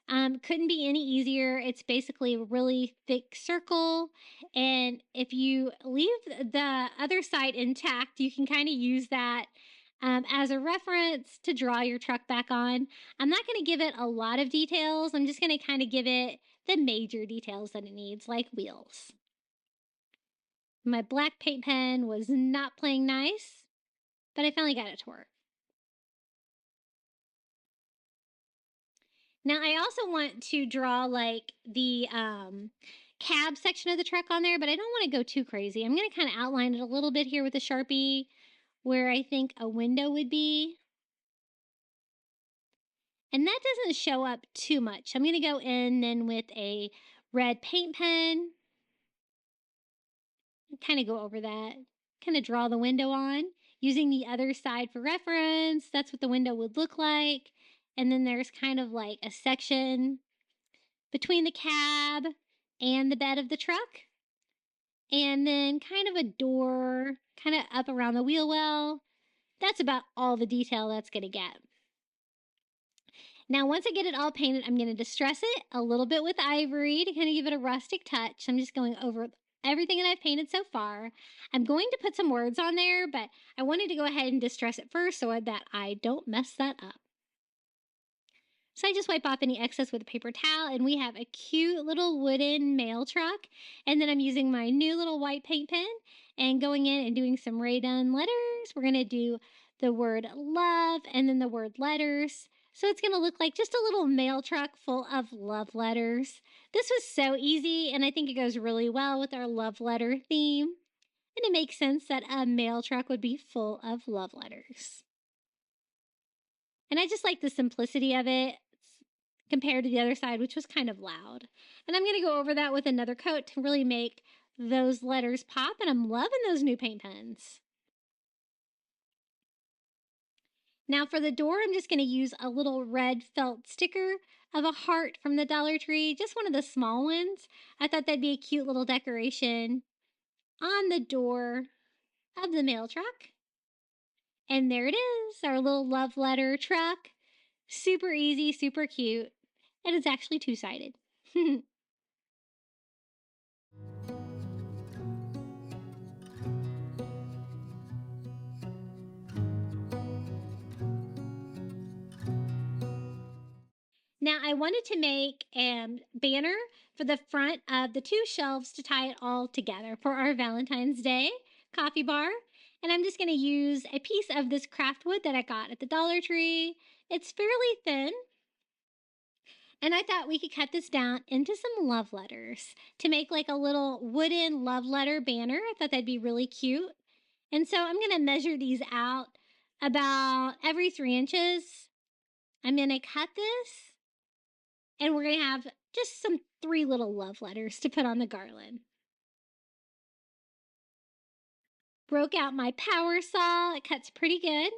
Couldn't be any easier. It's basically a really thick circle, and if you leave the other side intact, you can kind of use that as a reference to draw your truck back on. I'm not going to give it a lot of details. I'm just going to kind of give it the major details that it needs, like wheels. My black paint pen was not playing nice, but I finally got it to work. Now I also want to draw like the cab section of the truck on there, but I don't want to go too crazy. I'm going to kind of outline it a little bit here with a Sharpie where I think a window would be. And that doesn't show up too much. I'm going to go in then with a red paint pen, kind of go over that, kind of draw the window on, using the other side for reference. That's what the window would look like. And then there's kind of like a section between the cab and the bed of the truck. And then kind of a door kind of up around the wheel well. That's about all the detail that's going to get. Now, once I get it all painted, I'm going to distress it a little bit with ivory to kind of give it a rustic touch. I'm just going over everything that I've painted so far. I'm going to put some words on there, but I wanted to go ahead and distress it first so that I don't mess that up. So I just wipe off any excess with a paper towel, and we have a cute little wooden mail truck. And then I'm using my new little white paint pen and going in and doing some Ray Done letters. We're going to do the word love and then the word letters. So it's going to look like just a little mail truck full of love letters. This was so easy, and I think it goes really well with our love letter theme. And it makes sense that a mail truck would be full of love letters. And I just like the simplicity of it. It's compared to the other side, which was kind of loud. And I'm going to go over that with another coat to really make those letters pop, and I'm loving those new paint pens. Now for the door, I'm just going to use a little red felt sticker of a heart from the Dollar Tree, just one of the small ones. I thought that'd be a cute little decoration on the door of the mail truck. And there it is, our little love letter truck. Super easy, super cute, and it's actually two-sided. Now I wanted to make a banner for the front of the two shelves to tie it all together for our Valentine's Day coffee bar. And I'm just going to use a piece of this craft wood that I got at the Dollar Tree. It's fairly thin. And I thought we could cut this down into some love letters to make like a little wooden love letter banner. I thought that'd be really cute. And so I'm going to measure these out about every 3 inches. I'm going to cut this, and we're going to have just some 3 little love letters to put on the garland. Broke out my power saw. It cuts pretty good.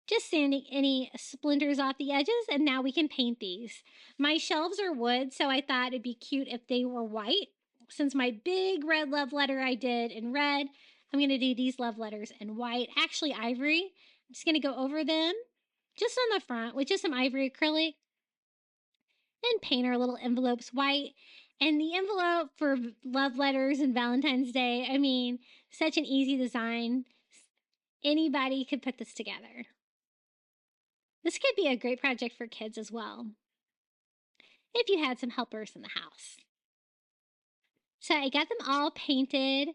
Just sanding any splinters off the edges, and now we can paint these. My shelves are wood, so I thought it'd be cute if they were white. Since my big red love letter I did in red, I'm going to do these love letters in white, actually ivory. I'm just going to go over them just on the front with just some ivory acrylic and paint our little envelopes white. And the envelope for love letters and Valentine's Day, I mean, such an easy design. Anybody could put this together. This could be a great project for kids as well, if you had some helpers in the house. So I got them all painted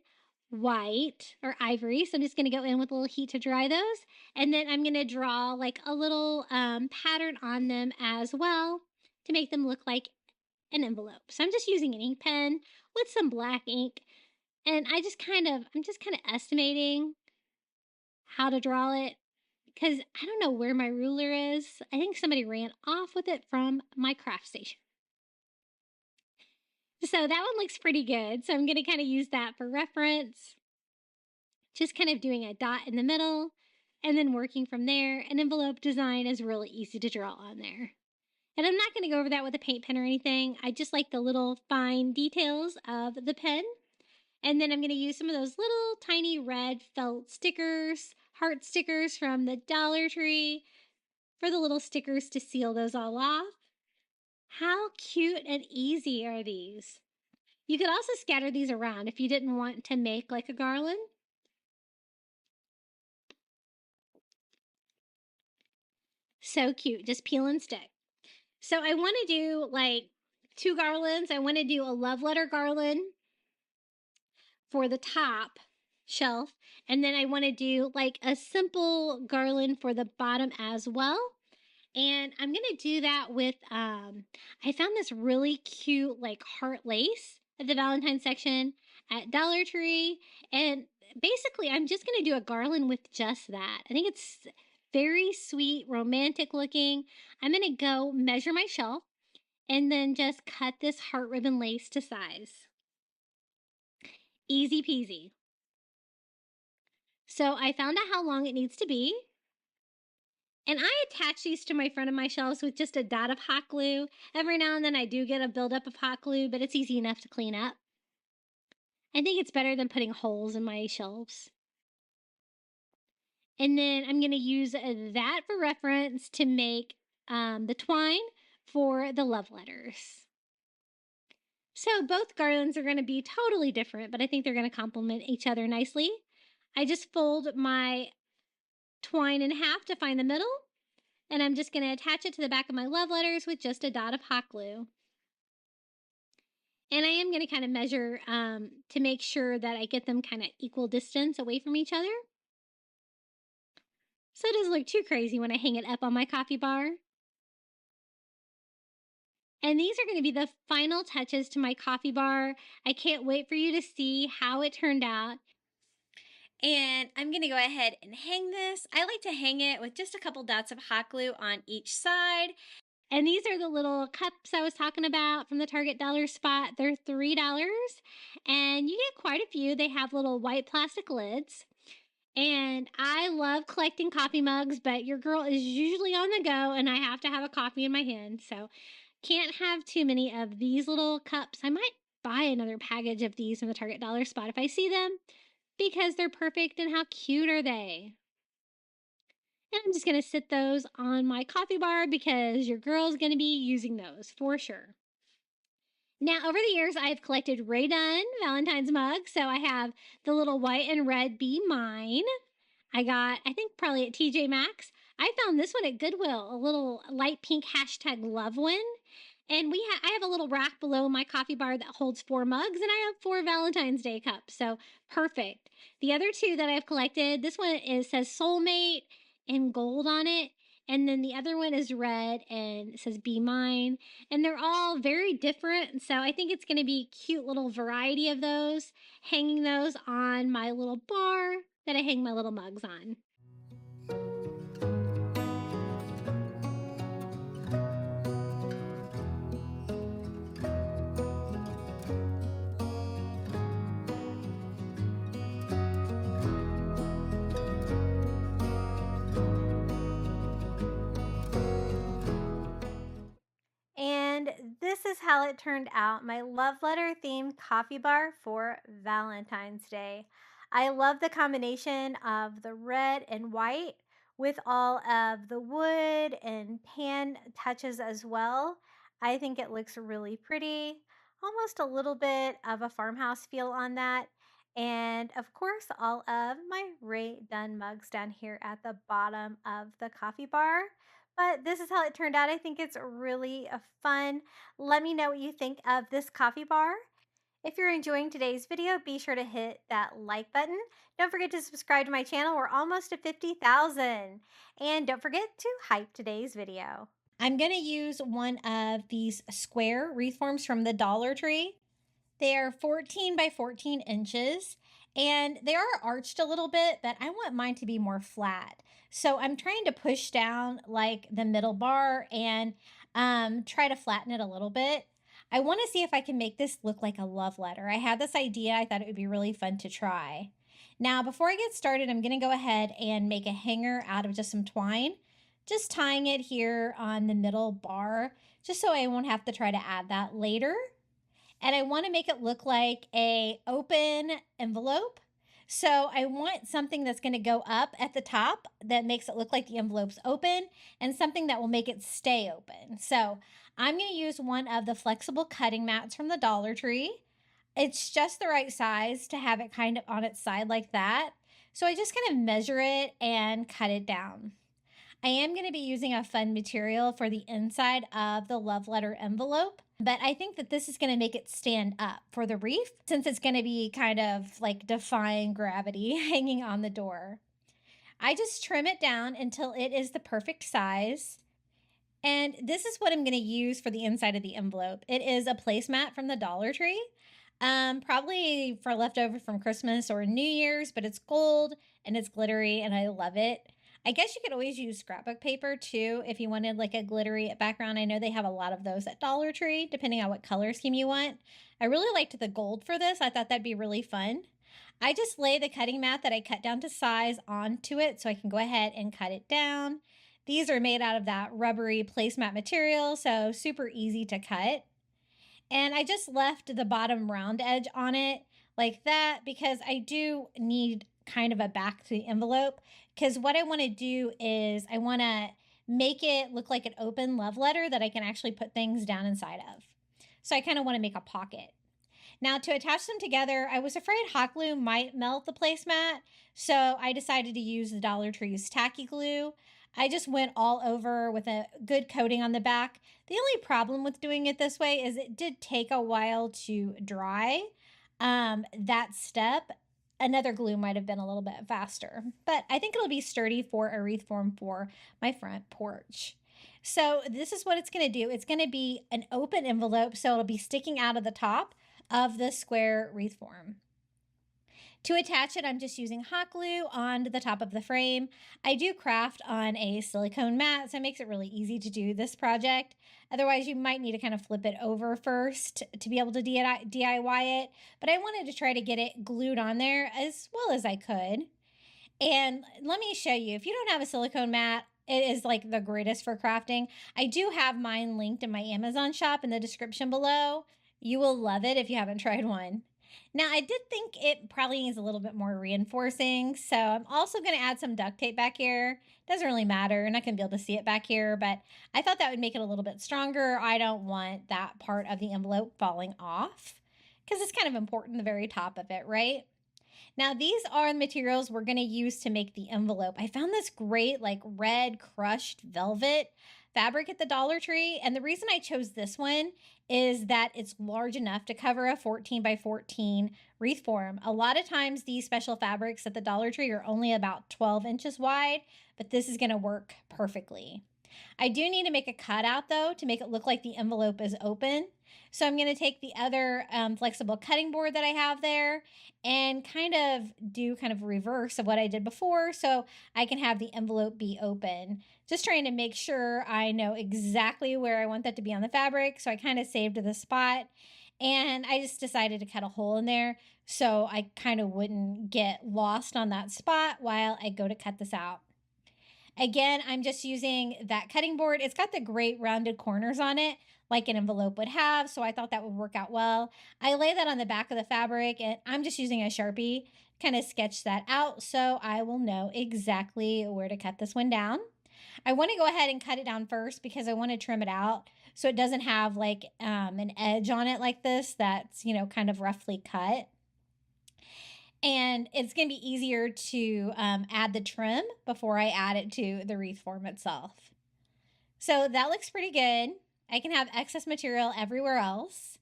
white or ivory. So I'm just going to go in with a little heat to dry those. And then I'm going to draw like a little pattern on them as well to make them look like an envelope. So I'm just using an ink pen with some black ink. And I'm just kind of estimating how to draw it, because I don't know where my ruler is. I think somebody ran off with it from my craft station. So that one looks pretty good. So I'm going to kind of use that for reference. Just kind of doing a dot in the middle and then working from there. An envelope design is really easy to draw on there. And I'm not going to go over that with a paint pen or anything. I just like the little fine details of the pen. And then I'm going to use some of those little tiny red felt stickers, heart stickers from the Dollar Tree for the little stickers to seal those all off. How cute and easy are these? You could also scatter these around if you didn't want to make like a garland. So cute, just peel and stick. So I want to do like 2 garlands. I want to do a love letter garland for the top shelf. And then I want to do like a simple garland for the bottom as well. And I'm going to do that with, I found this really cute like heart lace at the Valentine section at Dollar Tree. And basically I'm just going to do a garland with just that. I think it's very sweet, romantic looking. I'm going to go measure my shelf and then just cut this heart ribbon lace to size. Easy peasy. So I found out how long it needs to be. And I attach these to my front of my shelves with just a dot of hot glue. Every now and then I do get a buildup of hot glue, but it's easy enough to clean up. I think it's better than putting holes in my shelves. And then I'm going to use that for reference to make the twine for the love letters. So both garlands are going to be totally different, but I think they're going to complement each other nicely. I just fold my twine in half to find the middle, and I'm just going to attach it to the back of my love letters with just a dot of hot glue. And I am going to kind of measure to make sure that I get them kind of equal distance away from each other. So it doesn't look too crazy when I hang it up on my coffee bar. And these are going to be the final touches to my coffee bar. I can't wait for you to see how it turned out. And I'm going to go ahead and hang this. I like to hang it with just a couple dots of hot glue on each side. And these are the little cups I was talking about from the Target dollar spot. They're $3 and you get quite a few. They have little white plastic lids. And I love collecting coffee mugs, but your girl is usually on the go and I have to have a coffee in my hand. So can't have too many of these little cups. I might buy another package of these from the Target dollar spot if I see them because they're perfect. And how cute are they? And I'm just going to sit those on my coffee bar because your girl's going to be using those for sure. Now, over the years, I've collected Ray Dunn Valentine's mugs. So I have the little white and red Be Mine. I got, I think probably at TJ Maxx. I found this one at Goodwill, a little light pink hashtag love one. And I have a little rack below my coffee bar that holds 4 mugs, and I have 4 Valentine's Day cups. So perfect. The other two that I've collected, this one says Soulmate in gold on it. And then the other one is red and it says Be Mine. And they're all very different. So I think it's going to be a cute little variety of those, hanging those on my little bar that I hang my little mugs on. And this is how it turned out, my love letter themed coffee bar for Valentine's Day. I love the combination of the red and white with all of the wood and pan touches as well. I think it looks really pretty, almost a little bit of a farmhouse feel on that. And of course, all of my Ray Dunn mugs down here at the bottom of the coffee bar. But this is how it turned out. I think it's really fun. Let me know what you think of this coffee bar. If you're enjoying today's video, be sure to hit that like button. Don't forget to subscribe to my channel. We're almost to 50,000. And don't forget to hype today's video. I'm going to use one of these square wreath forms from the Dollar Tree. They are 14 by 14 inches and they are arched a little bit, but I want mine to be more flat. So I'm trying to push down like the middle bar and try to flatten it a little bit. I want to see if I can make this look like a love letter. I had this idea. I thought it would be really fun to try. Now, before I get started, I'm going to go ahead and make a hanger out of just some twine, just tying it here on the middle bar, just so I won't have to try to add that later. And I want to make it look like a open envelope. So I want something that's going to go up at the top that makes it look like the envelope's open and something that will make it stay open. So I'm going to use one of the flexible cutting mats from the Dollar Tree. It's just the right size to have it kind of on its side like that. So I just kind of measure it and cut it down. I am going to be using a fun material for the inside of the love letter envelope, but I think that this is going to make it stand up for the wreath since it's going to be kind of like defying gravity hanging on the door. I just trim it down until it is the perfect size. And this is what I'm going to use for the inside of the envelope. It is a placemat from the Dollar Tree, probably for leftover from Christmas or New Year's, but it's gold and it's glittery and I love it. I guess you could always use scrapbook paper too if you wanted like a glittery background. I know they have a lot of those at Dollar Tree, depending on what color scheme you want. I really liked the gold for this. I thought that'd be really fun. I just lay the cutting mat that I cut down to size onto it so I can go ahead and cut it down. These are made out of that rubbery placemat material, so super easy to cut. And I just left the bottom round edge on it like that because I do need kind of a back to the envelope, because what I want to do is I want to make it look like an open love letter that I can actually put things down inside of. So I kind of want to make a pocket. Now, to attach them together, I was afraid hot glue might melt the placemat, so I decided to use the Dollar Tree's tacky glue. I just went all over with a good coating on the back. The only problem with doing it this way is it did take a while to dry. That step, another glue might have been a little bit faster, but I think it'll be sturdy for a wreath form for my front porch. So this is what it's going to do. It's going to be an open envelope, so it'll be sticking out of the top of the square wreath form. To attach it, I'm just using hot glue on the top of the frame. I do craft on a silicone mat, so it makes it really easy to do this project. Otherwise, you might need to kind of flip it over first to be able to DIY it, but I wanted to try to get it glued on there as well as I could. And let me show you, if you don't have a silicone mat, it is like the greatest for crafting. I do have mine linked in my Amazon shop in the description below. You will love it if you haven't tried one. Now, I did think it probably needs a little bit more reinforcing, so I'm also going to add some duct tape back here. Doesn't really matter, you're not going to be able to see it back here, but I thought that would make it a little bit stronger. I don't want that part of the envelope falling off because it's kind of important, the very top of it, right? Now, these are the materials we're going to use to make the envelope. I found this great, like, red crushed velvet fabric at the Dollar Tree. And the reason I chose this one is that it's large enough to cover a 14 by 14 wreath form. A lot of times, these special fabrics at the Dollar Tree are only about 12 inches wide, but this is going to work perfectly. I do need to make a cutout though to make it look like the envelope is open. So I'm going to take the other flexible cutting board that I have there and kind of do kind of reverse of what I did before so I can have the envelope be open. Just trying to make sure I know exactly where I want that to be on the fabric. So I kind of saved the spot and I just decided to cut a hole in there so I kind of wouldn't get lost on that spot while I go to cut this out. Again, I'm just using that cutting board. It's got the great rounded corners on it, like an envelope would have, so I thought that would work out well. I lay that on the back of the fabric, and I'm just using a Sharpie, kind of sketch that out so I will know exactly where to cut this one down. I want to go ahead and cut it down first because I want to trim it out so it doesn't have like an edge on it like this that's, kind of roughly cut. And it's going to be easier to add the trim before I add it to the wreath form itself. So that looks pretty good. I can have excess material everywhere else.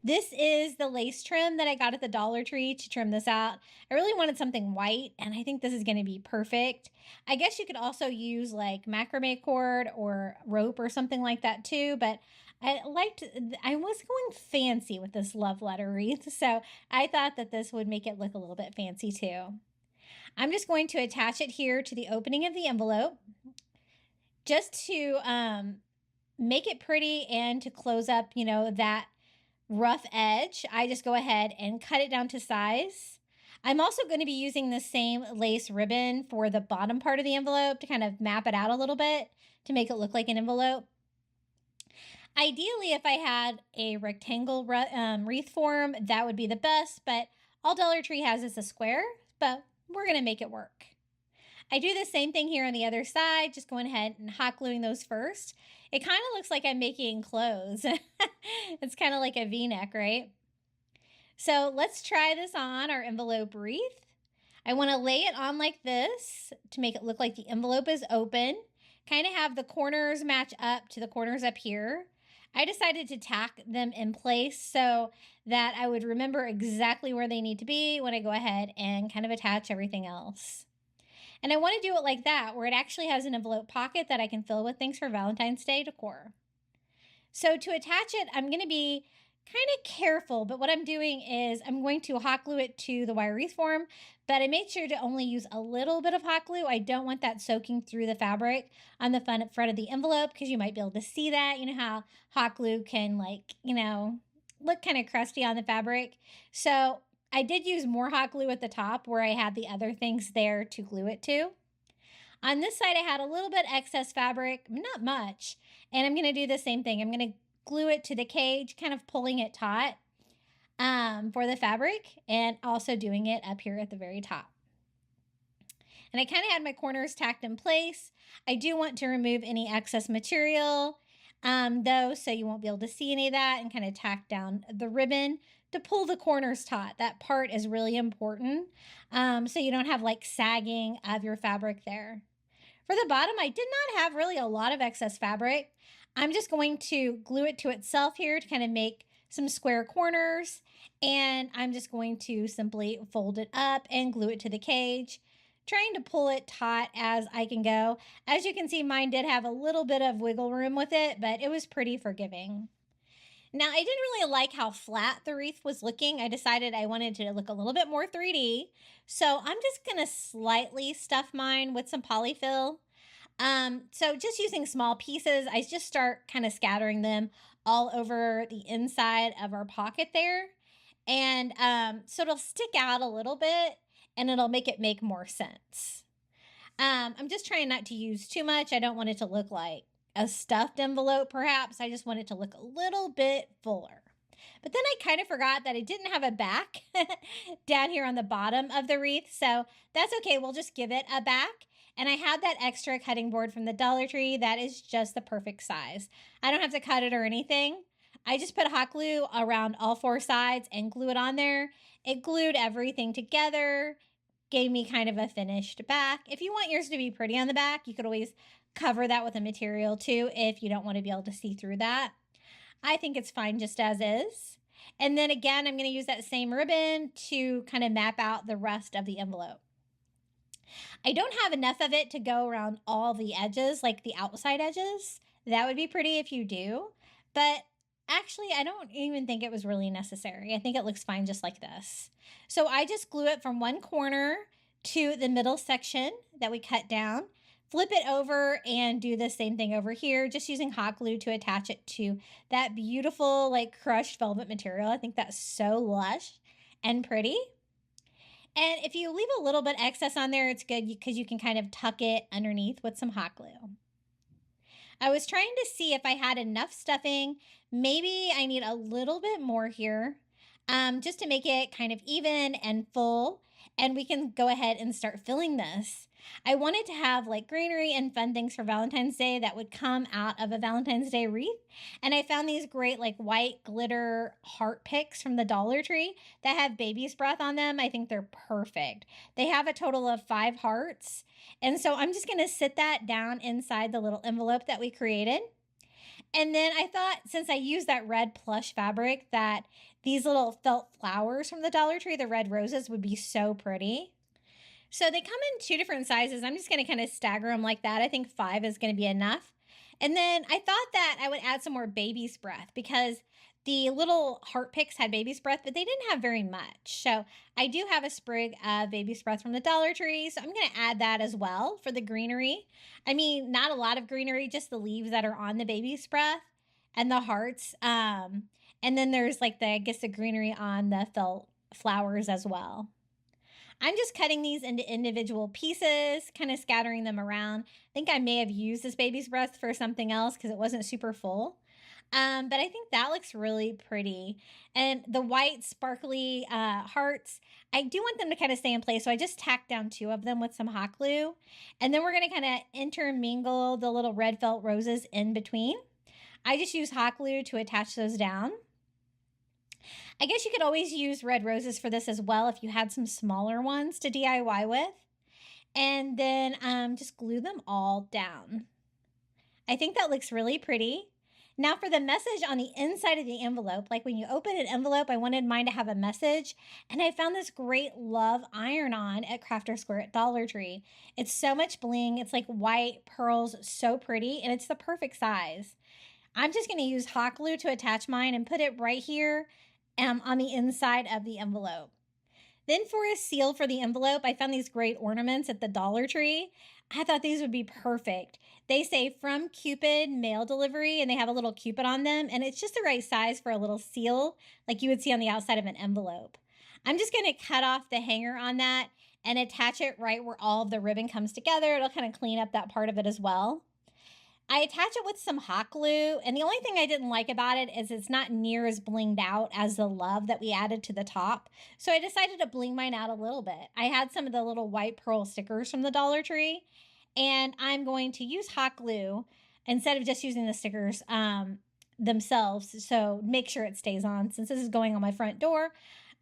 This is the lace trim that I got at the Dollar Tree to trim this out. I really wanted something white, and I think this is going to be perfect. I guess you could also use like macrame cord or rope or something like that too, but I was going fancy with this love letter wreath, so I thought that this would make it look a little bit fancy too. I'm just going to attach it here to the opening of the envelope just to make it pretty and to close up, that rough edge. I just go ahead and cut it down to size. I'm also going to be using the same lace ribbon for the bottom part of the envelope to kind of map it out a little bit to make it look like an envelope. Ideally, if I had a rectangle wreath form, that would be the best, but all Dollar Tree has is a square, but we're going to make it work. I do the same thing here on the other side, just going ahead and hot gluing those first. It kind of looks like I'm making clothes. It's kind of like a V-neck, right? So let's try this on our envelope wreath. I want to lay it on like this to make it look like the envelope is open. Kind of have the corners match up to the corners up here. I decided to tack them in place so that I would remember exactly where they need to be when I go ahead and kind of attach everything else. And I want to do it like that, where it actually has an envelope pocket that I can fill with things for Valentine's Day decor. So to attach it, I'm going to be kind of careful, but what I'm doing is I'm going to hot glue it to the wire wreath form, but I made sure to only use a little bit of hot glue. I don't want that soaking through the fabric on the front of the envelope because you might be able to see that. You know how hot glue can look kind of crusty on the fabric. So I did use more hot glue at the top where I had the other things there to glue it to. On this side, I had a little bit excess fabric, not much, and I'm going to do the same thing. I'm going to glue it to the cage, kind of pulling it taut for the fabric, and also doing it up here at the very top. And I kind of had my corners tacked in place. I do want to remove any excess material, though, so you won't be able to see any of that, and kind of tack down the ribbon to pull the corners taut. That part is really important, so you don't have like sagging of your fabric there. For the bottom, I did not have really a lot of excess fabric. I'm just going to glue it to itself here to kind of make some square corners, and I'm just going to simply fold it up and glue it to the cage, trying to pull it taut as I can go. As you can see, mine did have a little bit of wiggle room with it, but it was pretty forgiving. Now, I didn't really like how flat the wreath was looking. I decided I wanted to look a little bit more 3D. So I'm just going to slightly stuff mine with some polyfill. So just using small pieces, I just start kind of scattering them all over the inside of our pocket there. And so it'll stick out a little bit and it'll make it make more sense. I'm just trying not to use too much. I don't want it to look like a stuffed envelope, perhaps. I just want it to look a little bit fuller. But then I kind of forgot that I didn't have a back down here on the bottom of the wreath. So that's okay. We'll just give it a back. And I had that extra cutting board from the Dollar Tree. That is just the perfect size. I don't have to cut it or anything. I just put hot glue around all four sides and glue it on there. It glued everything together, gave me kind of a finished back. If you want yours to be pretty on the back, you could always cover that with a material too if you don't want to be able to see through that. I think it's fine just as is. And then again, I'm going to use that same ribbon to kind of map out the rest of the envelope. I don't have enough of it to go around all the edges, like the outside edges. That would be pretty if you do. But actually, I don't even think it was really necessary. I think it looks fine just like this. So I just glue it from one corner to the middle section that we cut down, flip it over and do the same thing over here, just using hot glue to attach it to that beautiful like crushed velvet material. I think that's so lush and pretty. And if you leave a little bit excess on there, it's good because you can kind of tuck it underneath with some hot glue. I was trying to see if I had enough stuffing. Maybe I need a little bit more here, just to make it kind of even and full. And we can go ahead and start filling this. I wanted to have like greenery and fun things for Valentine's Day that would come out of a Valentine's Day wreath. And I found these great like white glitter heart picks from the Dollar Tree that have baby's breath on them. I think they're perfect. They have a total of 5 hearts. And so I'm just going to sit that down inside the little envelope that we created. And then I thought, since I used that red plush fabric, that these little felt flowers from the Dollar Tree, the red roses, would be so pretty. So they come in 2 different sizes. I'm just going to kind of stagger them like that. I think 5 is going to be enough. And then I thought that I would add some more baby's breath because the little heart picks had baby's breath, but they didn't have very much. So I do have a sprig of baby's breath from the Dollar Tree. So I'm going to add that as well for the greenery. I mean, not a lot of greenery, just the leaves that are on the baby's breath and the hearts. And then there's like I guess the greenery on the felt flowers as well. I'm just cutting these into individual pieces, kind of scattering them around. I think I may have used this baby's breath for something else because it wasn't super full. But I think that looks really pretty. And the white sparkly hearts, I do want them to kind of stay in place. So I just tacked down 2 of them with some hot glue. And then we're going to kind of intermingle the little red felt roses in between. I just use hot glue to attach those down. I guess you could always use red roses for this as well if you had some smaller ones to DIY with. And then just glue them all down. I think that looks really pretty. Now for the message on the inside of the envelope, like when you open an envelope, I wanted mine to have a message. And I found this great love iron-on at Crafter Square at Dollar Tree. It's so much bling. It's like white pearls, so pretty, and it's the perfect size. I'm just going to use hot glue to attach mine and put it right here on the inside of the envelope. Then for a seal for the envelope, I found these great ornaments at the Dollar Tree. I thought these would be perfect. They say from Cupid mail delivery, and they have a little Cupid on them, and it's just the right size for a little seal like you would see on the outside of an envelope. I'm just going to cut off the hanger on that and attach it right where all of the ribbon comes together. It'll kind of clean up that part of it as well. I attach it with some hot glue, and the only thing I didn't like about it is it's not near as blinged out as the love that we added to the top. So I decided to bling mine out a little bit. I had some of the little white pearl stickers from the Dollar Tree, and I'm going to use hot glue instead of just using the stickers themselves. So make sure it stays on. Since this is going on my front door,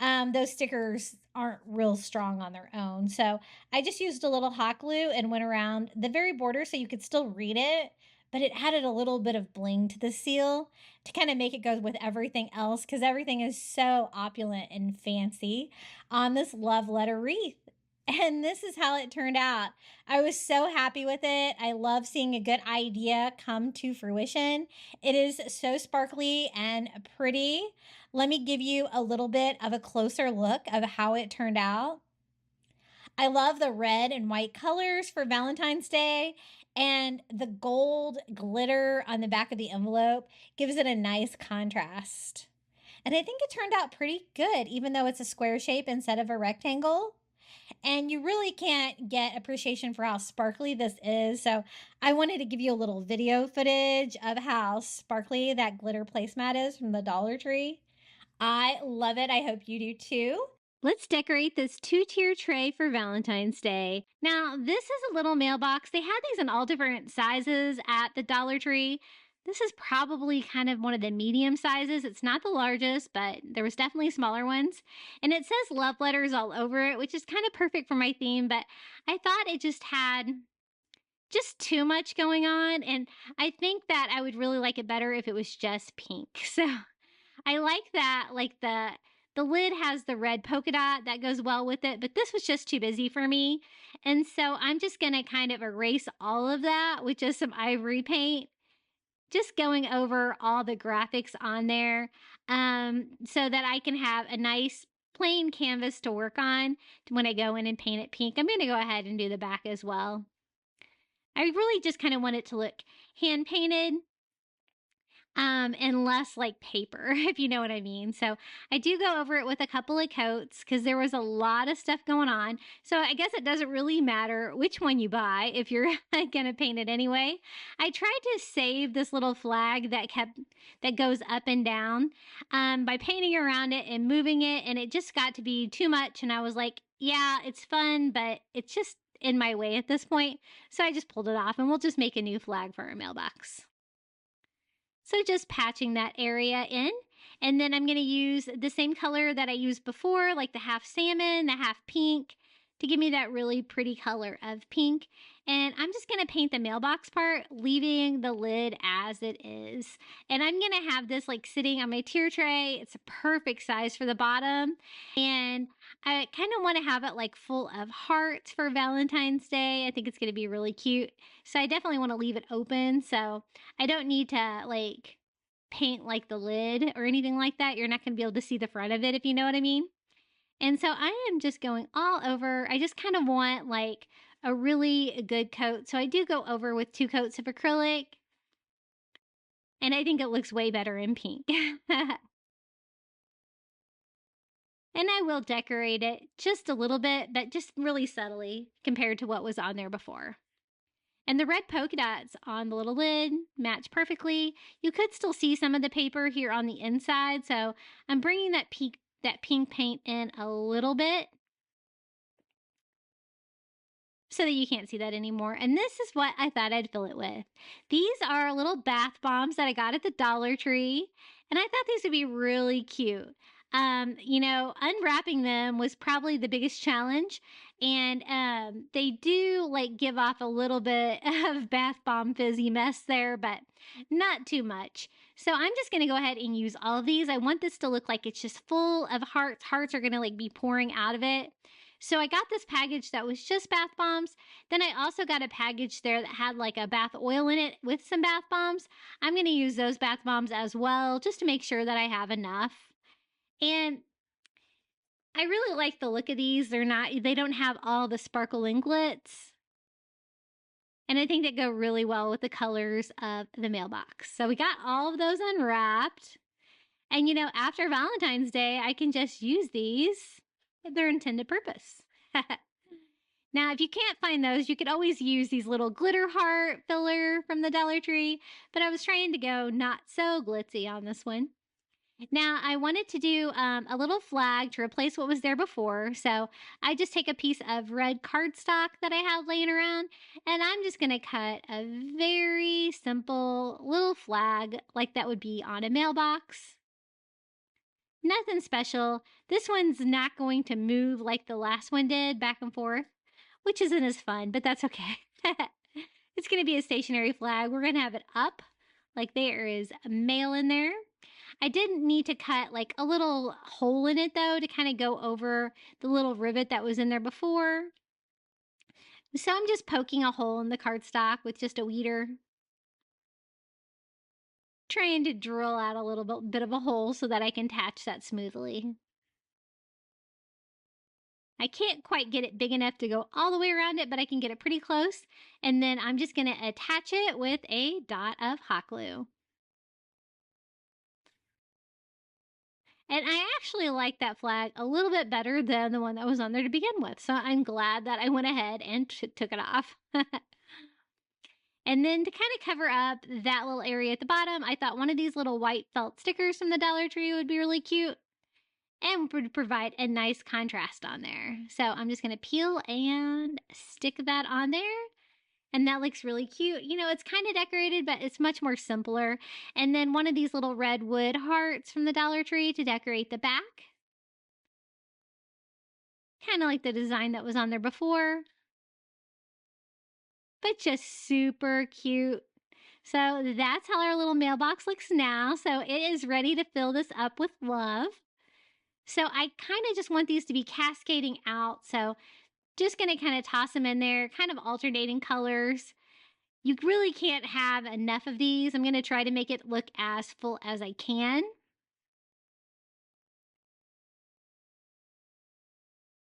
those stickers aren't real strong on their own. So I just used a little hot glue and went around the very border so you could still read it, but it added a little bit of bling to the seal to kind of make it go with everything else because everything is so opulent and fancy on this love letter wreath. And this is how it turned out. I was so happy with it. I love seeing a good idea come to fruition. It is so sparkly and pretty. Let me give you a little bit of a closer look of how it turned out. I love the red and white colors for Valentine's Day, and the gold glitter on the back of the envelope gives it a nice contrast. And I think it turned out pretty good, even though it's a square shape instead of a rectangle. And you really can't get appreciation for how sparkly this is. So I wanted to give you a little video footage of how sparkly that glitter placemat is from the Dollar Tree. I love it. I hope you do too. Let's decorate this 2-tier tray for Valentine's Day. Now, this is a little mailbox. They had these in all different sizes at the Dollar Tree. This is probably kind of one of the medium sizes. It's not the largest, but there was definitely smaller ones. And it says love letters all over it, which is kind of perfect for my theme, but I thought it just had just too much going on. And I think that I would really like it better if it was just pink. So I like that, like the lid has the red polka dot that goes well with it, but this was just too busy for me. And so I'm just going to kind of erase all of that with just some ivory paint, just going over all the graphics on there, so that I can have a nice plain canvas to work on when I go in and paint it pink. I'm going to go ahead and do the back as well. I really just kind of want it to look hand painted, and less like paper, if you know what I mean. So I do go over it with a couple of coats because there was a lot of stuff going on. So I guess it doesn't really matter which one you buy if you're gonna paint it anyway. I tried to save this little flag that goes up and down, by painting around it and moving it, and it just got to be too much. And I was like, yeah, it's fun, but it's just in my way at this point. So I just pulled it off, and we'll just make a new flag for our mailbox. So just patching that area in. And then I'm going to use the same color that I used before, like the half salmon, the half pink, to give me that really pretty color of pink. And I'm just going to paint the mailbox part, leaving the lid as it is. And I'm going to have this like sitting on my tier tray. It's a perfect size for the bottom. And I kind of want to have it like full of hearts for Valentine's Day. I think it's going to be really cute. So I definitely want to leave it open. So I don't need to like paint like the lid or anything like that. You're not going to be able to see the front of it, if you know what I mean. And so I am just going all over. I just kind of want like a really good coat. So I do go over with 2 coats of acrylic. And I think it looks way better in pink. And I will decorate it just a little bit, but just really subtly compared to what was on there before. And the red polka dots on the little lid match perfectly. You could still see some of the paper here on the inside, so I'm bringing that pink paint in a little bit so that you can't see that anymore. And this is what I thought I'd fill it with. These are little bath bombs that I got at the Dollar Tree, and I thought these would be really cute. Unwrapping them was probably the biggest challenge, and they do like give off a little bit of bath bomb fizzy mess there, but not too much. So I'm just going to go ahead and use all of these. I want this to look like it's just full of hearts. Hearts are going to like be pouring out of it. So I got this package that was just bath bombs. Then I also got a package there that had like a bath oil in it with some bath bombs. I'm going to use those bath bombs as well, just to make sure that I have enough. And I really like the look of these. They don't have all the sparkle and glitz. And I think they go really well with the colors of the mailbox. So we got all of those unwrapped. And after Valentine's Day, I can just use these at their intended purpose. Now, if you can't find those, you could always use these little glitter heart filler from the Dollar Tree, but I was trying to go not so glitzy on this one. Now, I wanted to do a little flag to replace what was there before, so I just take a piece of red cardstock that I have laying around, and I'm just going to cut a very simple little flag like that would be on a mailbox. Nothing special. This one's not going to move like the last one did, back and forth, which isn't as fun, but that's okay. It's going to be a stationary flag. We're going to have it up like there is a mail in there. I didn't need to cut like a little hole in it though to kind of go over the little rivet that was in there before. So I'm just poking a hole in the cardstock with just a weeder, trying to drill out a little bit of a hole so that I can attach that smoothly. I can't quite get it big enough to go all the way around it, but I can get it pretty close. And then I'm just going to attach it with a dot of hot glue. And I actually like that flag a little bit better than the one that was on there to begin with. So I'm glad that I went ahead and took it off. And then to kind of cover up that little area at the bottom, I thought one of these little white felt stickers from the Dollar Tree would be really cute and would provide a nice contrast on there. So I'm just going to peel and stick that on there. And that looks really cute. You know, it's kind of decorated, but it's much more simpler. And then one of these little red wood hearts from the Dollar Tree to decorate the back. Kind of like the design that was on there before, but just super cute. So that's how our little mailbox looks now. So it is ready to fill this up with love. So I kind of just want these to be cascading out. So just going to kind of toss them in there, kind of alternating colors. You really can't have enough of these. I'm going to try to make it look as full as I can.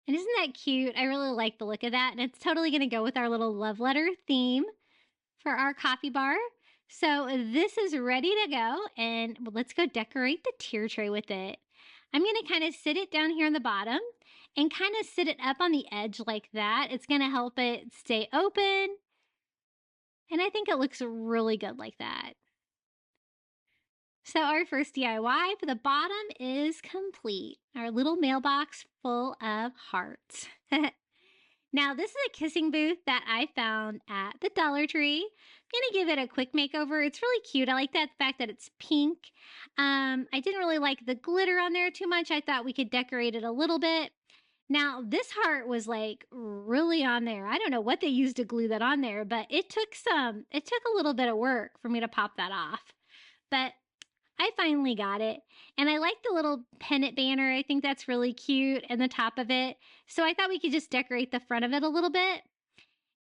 And isn't that cute? I really like the look of that. And it's totally going to go with our little love letter theme for our coffee bar. So this is ready to go. And let's go decorate the tier tray with it. I'm going to kind of sit it down here on the bottom and kind of sit it up on the edge like that. It's going to help it stay open. And I think it looks really good like that. So our first DIY for the bottom is complete. Our little mailbox full of hearts. Now this is a kissing booth that I found at the Dollar Tree. I'm going to give it a quick makeover. It's really cute. I like that fact that it's pink. I didn't really like the glitter on there too much. I thought we could decorate it a little bit. Now this heart was like really on there. I don't know what they used to glue that on there, but it took a little bit of work for me to pop that off. But I finally got it. And I like the little pennant banner. I think that's really cute and the top of it. So I thought we could just decorate the front of it a little bit.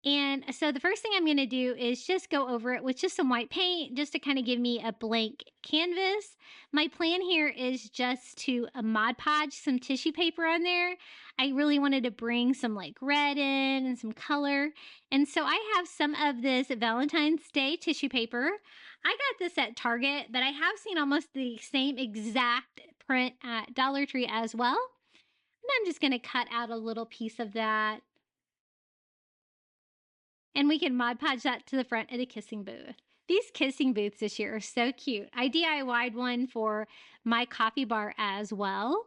And so the first thing I'm going to do is just go over it with just some white paint just to kind of give me a blank canvas. My plan here is just to Mod Podge some tissue paper on there. I really wanted to bring some like red in and some color. And so I have some of this Valentine's Day tissue paper. I got this at Target, but I have seen almost the same exact print at Dollar Tree as well. And I'm just going to cut out a little piece of that. And we can Mod Podge that to the front of the kissing booth. These kissing booths this year are so cute. I DIY'd one for my coffee bar as well.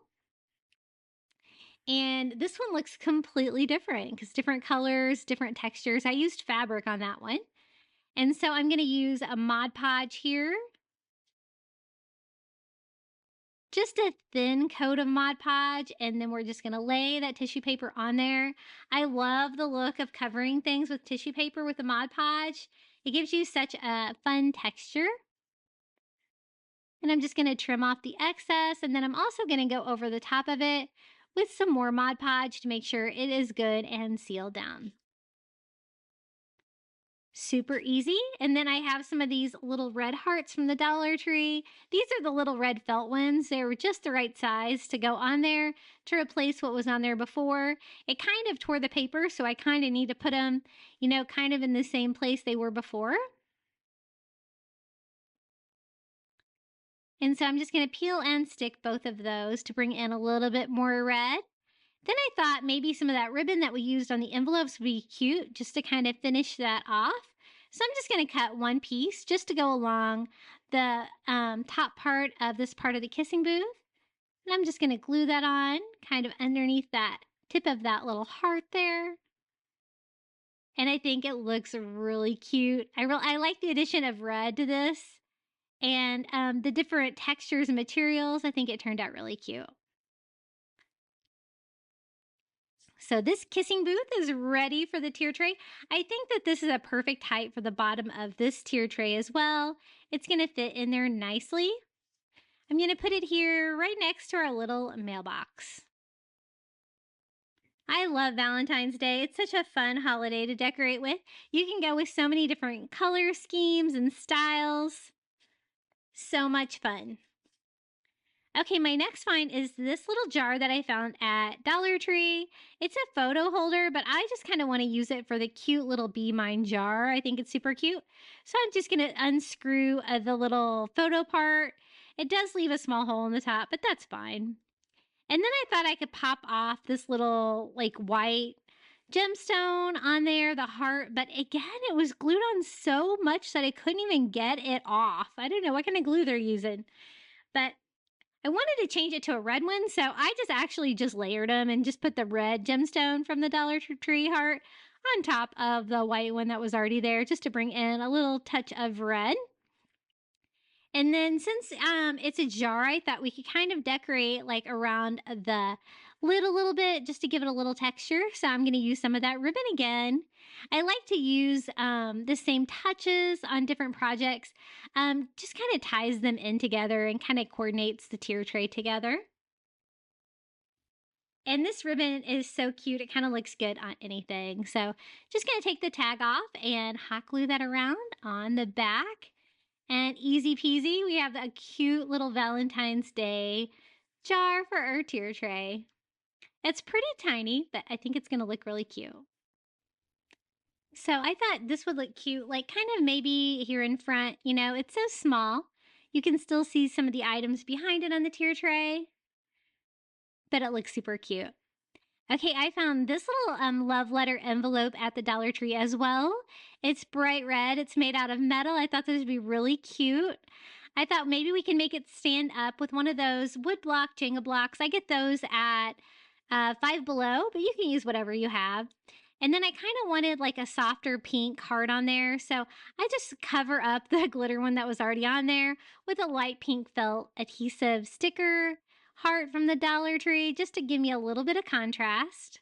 And this one looks completely different because different colors, different textures. I used fabric on that one. And so I'm going to use a Mod Podge here. Just a thin coat of Mod Podge, and then we're just going to lay that tissue paper on there. I love the look of covering things with tissue paper with the Mod Podge. It gives you such a fun texture. And I'm just going to trim off the excess, and then I'm also going to go over the top of it with some more Mod Podge to make sure it is good and sealed down. Super easy. And then I have some of these little red hearts from the Dollar Tree. These are the little red felt ones. They were just the right size to go on there to replace what was on there before. It kind of tore the paper, so I kind of need to put them, you know, kind of in the same place they were before. And so I'm just going to peel and stick both of those to bring in a little bit more red. Then I thought maybe some of that ribbon that we used on the envelopes would be cute just to kind of finish that off. So I'm just going to cut one piece just to go along the top part of this part of the kissing booth. And I'm just going to glue that on kind of underneath that tip of that little heart there. And I think it looks really cute. I like the addition of red to this and the different textures and materials. I think it turned out really cute. So this kissing booth is ready for the tier tray. I think that this is a perfect height for the bottom of this tier tray as well. It's going to fit in there nicely. I'm going to put it here right next to our little mailbox. I love Valentine's Day. It's such a fun holiday to decorate with. You can go with so many different color schemes and styles. So much fun. Okay, my next find is this little jar that I found at Dollar Tree. It's a photo holder, but I just kind of want to use it for the cute little Be Mine jar. I think it's super cute. So I'm just going to unscrew the little photo part. It does leave a small hole in the top, but that's fine. And then I thought I could pop off this little like white gemstone on there, the heart, but again, it was glued on so much that I couldn't even get it off. I don't know what kind of glue they're using, but I wanted to change it to a red one, so I just layered them and just put the red gemstone from the Dollar Tree heart on top of the white one that was already there, just to bring in a little touch of red. And then since it's a jar, I thought we could kind of decorate like around the lid a little bit just to give it a little texture. So I'm going to use some of that ribbon again. I like to use the same touches on different projects. Just kind of ties them in together and kind of coordinates the tier tray together. And this ribbon is so cute. It kind of looks good on anything. So just going to take the tag off and hot glue that around on the back. And easy peasy, we have a cute little Valentine's Day jar for our tier tray. It's pretty tiny, but I think it's going to look really cute. So I thought this would look cute, like kind of maybe here in front. You know, it's so small. You can still see some of the items behind it on the tier tray, but it looks super cute. Okay, I found this little love letter envelope at the Dollar Tree as well. It's bright red. It's made out of metal. I thought this would be really cute. I thought maybe we can make it stand up with one of those wood block Jenga blocks. I get those at Five Below, but you can use whatever you have. And then I kind of wanted like a softer pink heart on there, so I just cover up the glitter one that was already on there with a light pink felt adhesive sticker heart from the Dollar Tree just to give me a little bit of contrast.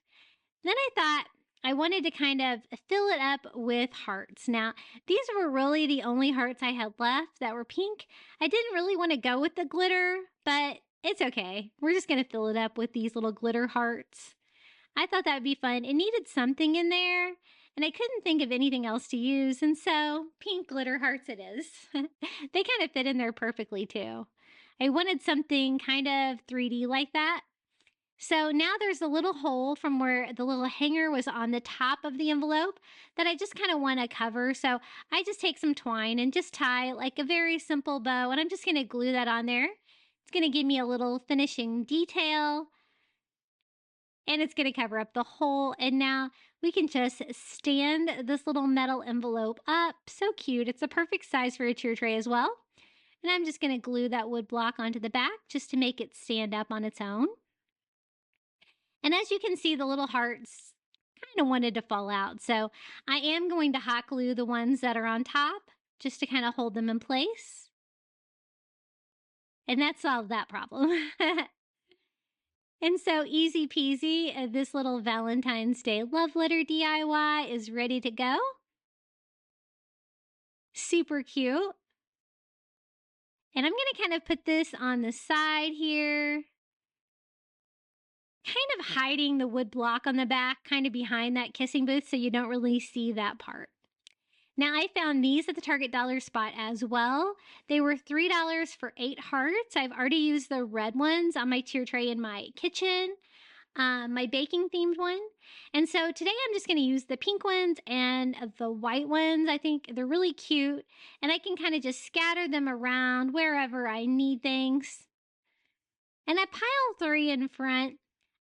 Then I thought I wanted to kind of fill it up with hearts. Now, these were really the only hearts I had left that were pink. I didn't really want to go with the glitter, but it's okay. We're just going to fill it up with these little glitter hearts. I thought that would be fun. It needed something in there, and I couldn't think of anything else to use, and so pink glitter hearts it is. They kind of fit in there perfectly, too. I wanted something kind of 3D like that. So now there's a little hole from where the little hanger was on the top of the envelope that I just kind of want to cover. So I just take some twine and just tie like a very simple bow, and I'm just going to glue that on there. It's going to give me a little finishing detail, and it's going to cover up the hole. And now we can just stand this little metal envelope up. So cute. It's a perfect size for a tier tray as well. And I'm just going to glue that wood block onto the back just to make it stand up on its own. And as you can see, the little hearts kind of wanted to fall out. So I am going to hot glue the ones that are on top just to kind of hold them in place. And that solved that problem. And so easy peasy, this little Valentine's Day love letter DIY is ready to go. Super cute. And I'm going to kind of put this on the side here, kind of hiding the wood block on the back, kind of behind that kissing booth so you don't really see that part. Now, I found these at the Target dollar spot as well. They were $3 for 8 hearts. I've already used the red ones on my tier tray in my kitchen, my baking themed one. And so today I'm just going to use the pink ones and the white ones. I think they're really cute, and I can kind of just scatter them around wherever I need things. And at pile 3 in front,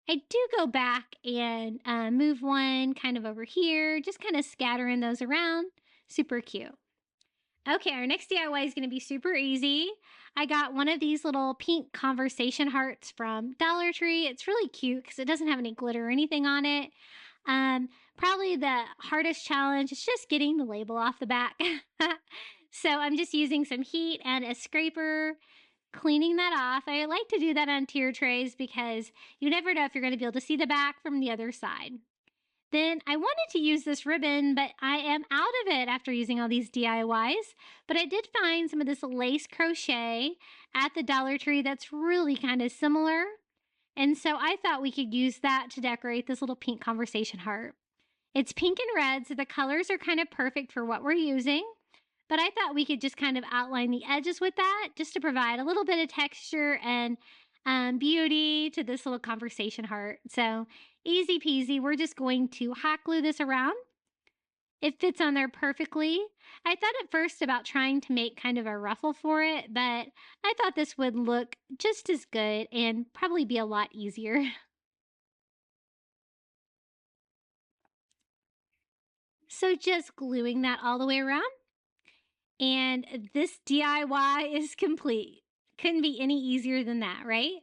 I do go back and move one kind of over here, just kind of scattering those around. Super cute. Okay, our next DIY is going to be super easy. I got one of these little pink conversation hearts from Dollar Tree. It's really cute because it doesn't have any glitter or anything on it. Probably the hardest challenge is just getting the label off the back. So I'm just using some heat and a scraper, cleaning that off. I like to do that on tier trays because you never know if you're going to be able to see the back from the other side. Then I wanted to use this ribbon, but I am out of it after using all these DIYs. But I did find some of this lace crochet at the Dollar Tree that's really kind of similar. And so I thought we could use that to decorate this little pink conversation heart. It's pink and red, so the colors are kind of perfect for what we're using. But I thought we could just kind of outline the edges with that just to provide a little bit of texture and beauty to this little conversation heart. So easy peasy. We're just going to hot glue this around. It fits on there perfectly. I thought at first about trying to make kind of a ruffle for it, but I thought this would look just as good and probably be a lot easier. So just gluing that all the way around. And this DIY is complete. Couldn't be any easier than that, right?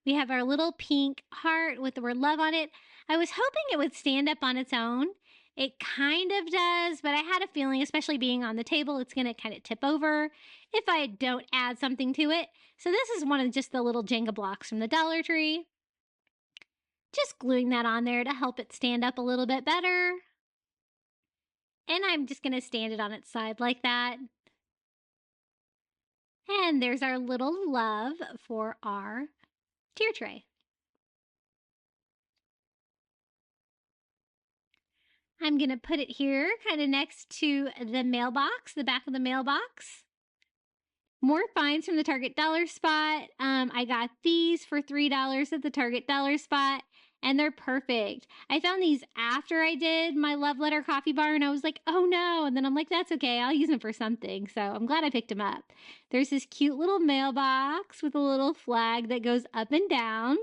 We have our little pink heart with the word love on it. I was hoping it would stand up on its own. It kind of does, but I had a feeling, especially being on the table, it's going to kind of tip over if I don't add something to it. So this is one of just the little Jenga blocks from the Dollar Tree. Just gluing that on there to help it stand up a little bit better. And I'm just going to stand it on its side like that. And there's our little love for our tier tray. I'm going to put it here kind of next to the mailbox, the back of the mailbox. More finds from the Target Dollar Spot. I got these for $3 at the Target Dollar Spot, and they're perfect. I found these after I did my love letter coffee bar, and I was like, oh no. And then I'm like, that's okay. I'll use them for something. So I'm glad I picked them up. There's this cute little mailbox with a little flag that goes up and down.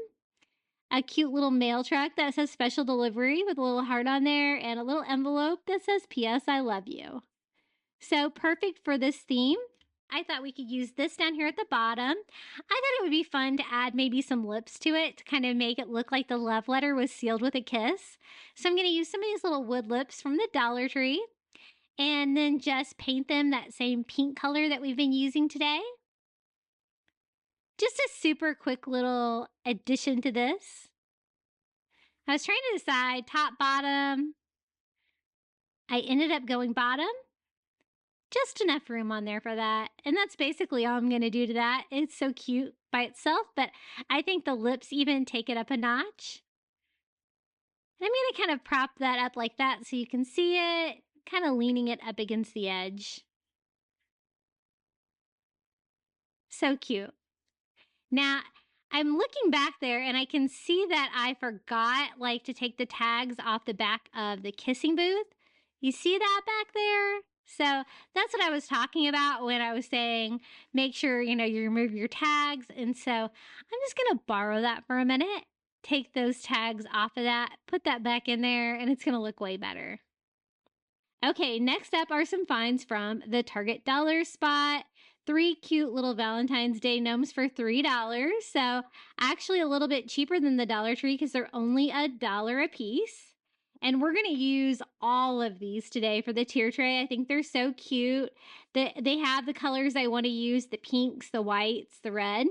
A cute little mail truck that says special delivery with a little heart on there, and a little envelope that says P.S. I love you. So perfect for this theme. I thought we could use this down here at the bottom. I thought it would be fun to add maybe some lips to it to kind of make it look like the love letter was sealed with a kiss. So I'm going to use some of these little wood lips from the Dollar Tree and then just paint them that same pink color that we've been using today. Just a super quick little addition to this. I was trying to decide top, bottom. I ended up going bottom. Just enough room on there for that. And that's basically all I'm going to do to that. It's so cute by itself, but I think the lips even take it up a notch. And I'm going to kind of prop that up like that so you can see it, kind of leaning it up against the edge. So cute. Now, I'm looking back there and I can see that I forgot to take the tags off the back of the kissing booth. You see that back there? So that's what I was talking about when I was saying make sure you remove your tags. And so I'm just going to borrow that for a minute, take those tags off of that, put that back in there, and it's going to look way better. Okay, next up are some finds from the Target Dollar Spot. 3 cute little Valentine's Day gnomes for $3. So actually a little bit cheaper than the Dollar Tree because they're only $1 a piece. And we're going to use all of these today for the tier tray. I think they're so cute. They have the colors I want to use, the pinks, the whites, the red.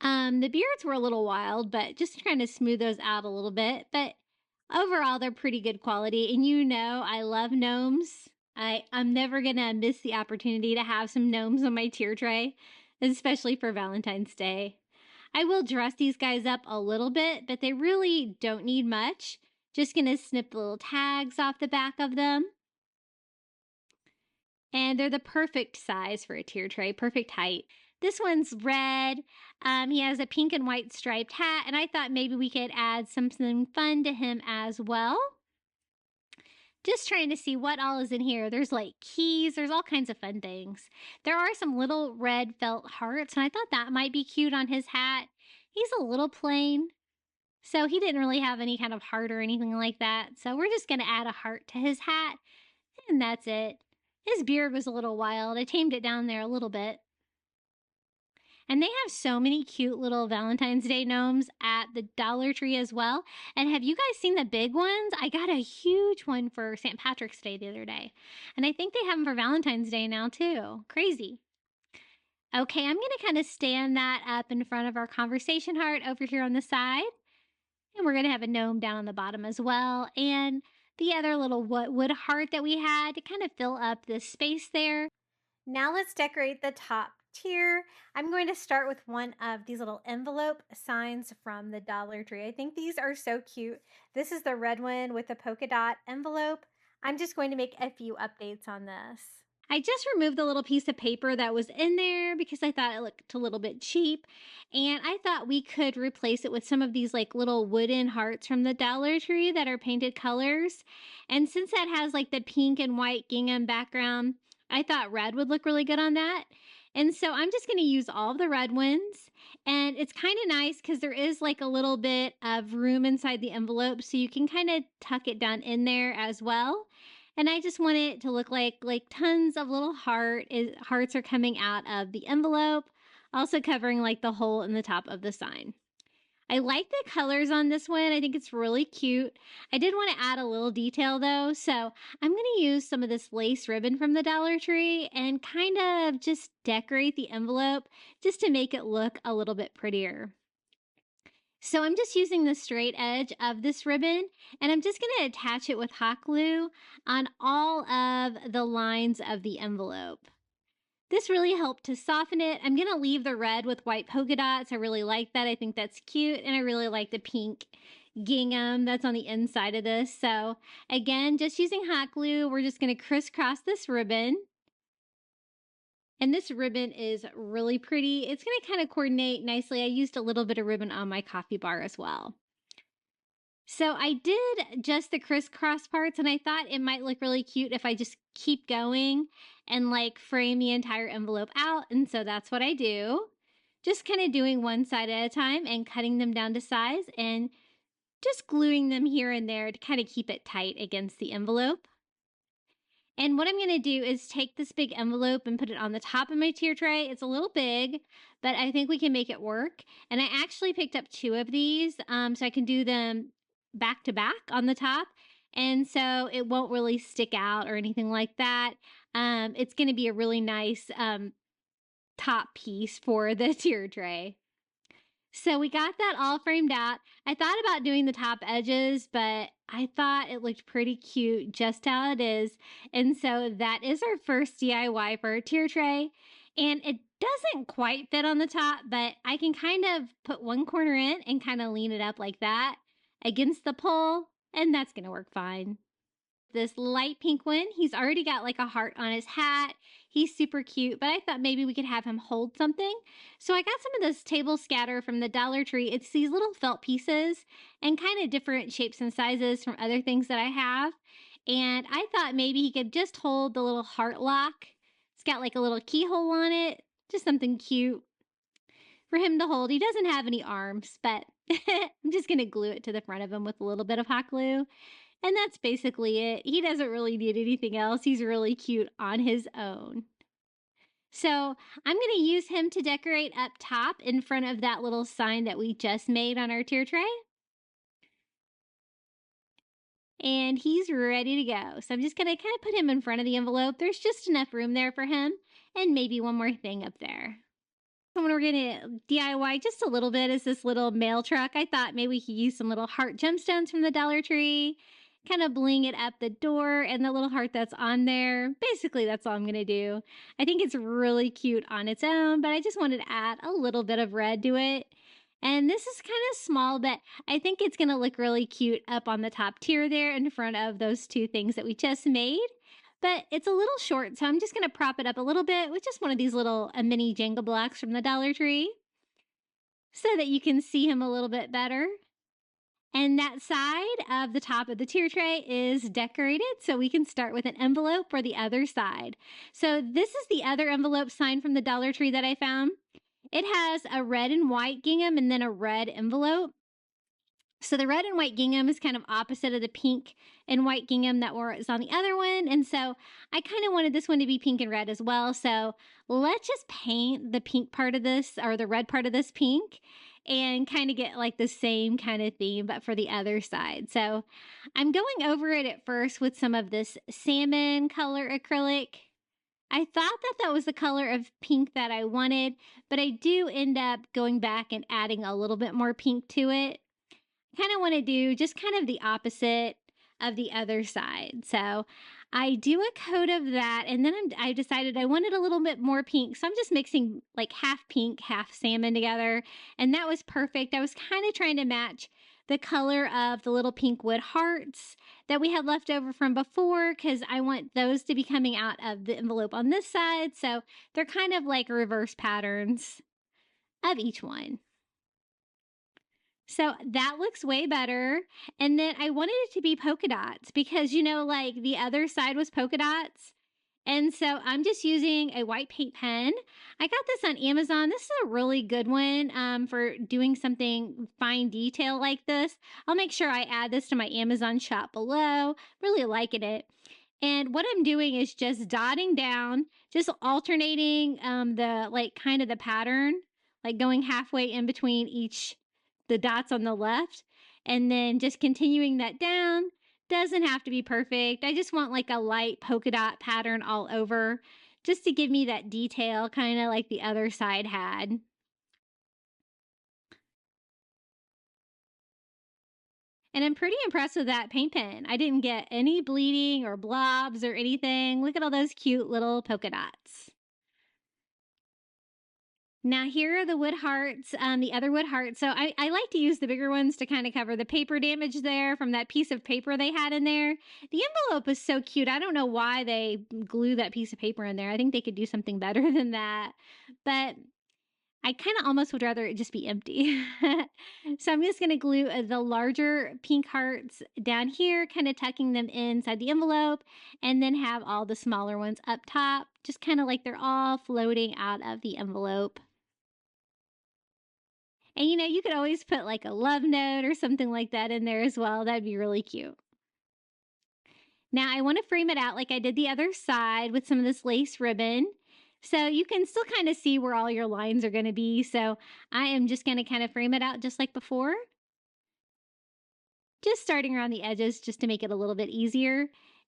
The beards were a little wild, but just trying to smooth those out a little bit. But overall, they're pretty good quality. And I love gnomes. I'm never going to miss the opportunity to have some gnomes on my tier tray, especially for Valentine's Day. I will dress these guys up a little bit, but they really don't need much. Just going to snip the little tags off the back of them. And they're the perfect size for a tier tray, perfect height. This one's red. He has a pink and white striped hat, and I thought maybe we could add something fun to him as well. Just trying to see what all is in here. There's keys. There's all kinds of fun things. There are some little red felt hearts, and I thought that might be cute on his hat. He's a little plain, so he didn't really have any kind of heart or anything like that. So we're just going to add a heart to his hat, and that's it. His beard was a little wild. I tamed it down there a little bit. And they have so many cute little Valentine's Day gnomes at the Dollar Tree as well. And have you guys seen the big ones? I got a huge one for St. Patrick's Day the other day. And I think they have them for Valentine's Day now too. Crazy. Okay, I'm going to kind of stand that up in front of our conversation heart over here on the side. And we're going to have a gnome down on the bottom as well. And the other little wood heart that we had to kind of fill up this space there. Now let's decorate the top tier. I'm going to start with one of these little envelope signs from the Dollar Tree. I think these are so cute. This is the red one with the polka dot envelope. I'm just going to make a few updates on this. I just removed the little piece of paper that was in there because I thought it looked a little bit cheap. And I thought we could replace it with some of these like little wooden hearts from the Dollar Tree that are painted colors. And since that has like the pink and white gingham background, I thought red would look really good on that. And so I'm just going to use all of the red ones. And it's kind of nice because there is like a little bit of room inside the envelope. So you can kind of tuck it down in there as well. And I just want it to look like tons of little hearts are coming out of the envelope, also covering like the hole in the top of the sign. I like the colors on this one. I think it's really cute. I did want to add a little detail though, so I'm going to use some of this lace ribbon from the Dollar Tree and kind of just decorate the envelope just to make it look a little bit prettier. So I'm just using the straight edge of this ribbon and I'm just going to attach it with hot glue on all of the lines of the envelope. This really helped to soften it. I'm going to leave the red with white polka dots. I really like that. I think that's cute. And I really like the pink gingham that's on the inside of this. So again, just using hot glue, we're just going to crisscross this ribbon. And this ribbon is really pretty. It's going to kind of coordinate nicely. I used a little bit of ribbon on my coffee bar as well. So I did just the crisscross parts and I thought it might look really cute if I just keep going and like frame the entire envelope out. And so that's what I do. Just kind of doing one side at a time and cutting them down to size and just gluing them here and there to kind of keep it tight against the envelope. And what I'm going to do is take this big envelope and put it on the top of my tier tray. It's a little big, but I think we can make it work. And I actually picked up 2 of these so I can do them back to back on the top. And so it won't really stick out or anything like that. It's going to be a really nice top piece for the tier tray. So we got that all framed out. I thought about doing the top edges, but I thought it looked pretty cute just how it is. And so that is our first DIY for our tier tray. And it doesn't quite fit on the top, but I can kind of put one corner in and kind of lean it up like that against the pole, and that's going to work fine. This light pink one, he's already got like a heart on his hat. He's super cute, but I thought maybe we could have him hold something. So I got some of this table scatter from the Dollar Tree. It's these little felt pieces and kind of different shapes and sizes from other things that I have. And I thought maybe he could just hold the little heart lock. It's got like a little keyhole on it, just something cute for him to hold. He doesn't have any arms, but I'm just going to glue it to the front of him with a little bit of hot glue. And that's basically it. He doesn't really need anything else. He's really cute on his own. So I'm going to use him to decorate up top in front of that little sign that we just made on our tier tray. And he's ready to go. So I'm just going to kind of put him in front of the envelope. There's just enough room there for him. And maybe one more thing up there. When we're going to DIY just a little bit is this little mail truck. I thought maybe we could use some little heart gemstones from the Dollar Tree. Kind of bling it up the door and the little heart that's on there. Basically, that's all I'm going to do. I think it's really cute on its own, but I just wanted to add a little bit of red to it. And this is kind of small, but I think it's going to look really cute up on the top tier there in front of those 2 things that we just made. But it's a little short, so I'm just going to prop it up a little bit with just one of these little mini Jenga blocks from the Dollar Tree so that you can see him a little bit better. And that side of the top of the tier tray is decorated, so we can start with an envelope for the other side. So this is the other envelope sign from the Dollar Tree that I found. It has a red and white gingham and then a red envelope. So the red and white gingham is kind of opposite of the pink and white gingham that was on the other one. And so I kind of wanted this one to be pink and red as well. So let's just paint the pink part of this, or the red part of this pink, and kind of get like the same kind of theme, but for the other side. So I'm going over it at first with some of this salmon color acrylic. I thought that that was the color of pink that I wanted, but I do end up going back and adding a little bit more pink to it. kind of want to do just kind of the opposite of the other side. So I do a coat of that, and then I decided I wanted a little bit more pink. So I'm just mixing like half pink, half salmon together, and that was perfect. I was kind of trying to match the color of the little pink wood hearts that we had left over from before, because I want those to be coming out of the envelope on this side. So they're kind of like reverse patterns of each one. So that looks way better. And then I wanted it to be polka dots because, you know, like the other side was polka dots. And so I'm just using a white paint pen. I got this on Amazon. This is a really good one for doing something fine detail like this. I'll make sure I add this to my Amazon shop below. Really liking it. And what I'm doing is just dotting down, just alternating the like kind of the pattern, like going halfway in between the dots on the left, and then just continuing that down. Doesn't have to be perfect. I just want like a light polka dot pattern all over, just to give me that detail, kind of like the other side had. And I'm pretty impressed with that paint pen. I didn't get any bleeding or blobs or anything. Look at all those cute little polka dots. Now here are the wood hearts, the other wood hearts. So I like to use the bigger ones to kind of cover the paper damage there from that piece of paper they had in there. The envelope is so cute. I don't know why they glue that piece of paper in there. I think they could do something better than that. But I kind of almost would rather it just be empty. So I'm just going to glue the larger pink hearts down here, kind of tucking them inside the envelope, and then have all the smaller ones up top, just kind of like they're all floating out of the envelope. And you know, you could always put like a love note or something like that in there as well. That'd be really cute. Now I want to frame it out like I did the other side with some of this lace ribbon. So you can still kind of see where all your lines are going to be. So I am just going to kind of frame it out just like before. Just starting around the edges just to make it a little bit easier.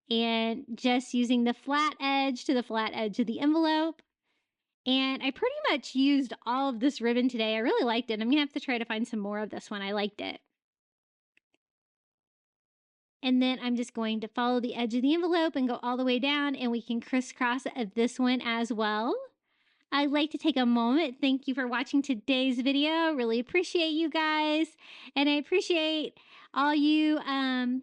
And just using the flat edge to the flat edge of the envelope. And I pretty much used all of this ribbon today. I really liked it. I'm going to have to try to find some more of this one. I liked it. And then I'm just going to follow the edge of the envelope and go all the way down, and we can crisscross this one as well. I'd like to take a moment. Thank you for watching today's video. Really appreciate you guys. And I appreciate all you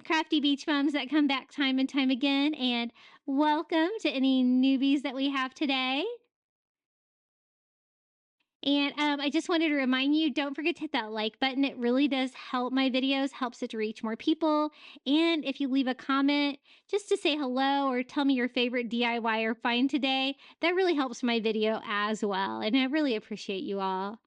crafty beach bums that come back time and time again. And welcome to any newbies that we have today. And I just wanted to remind you, don't forget to hit that like button. It really does help my videos, helps it to reach more people. And if you leave a comment just to say hello or tell me your favorite DIY or find today, that really helps my video as well. And I really appreciate you all.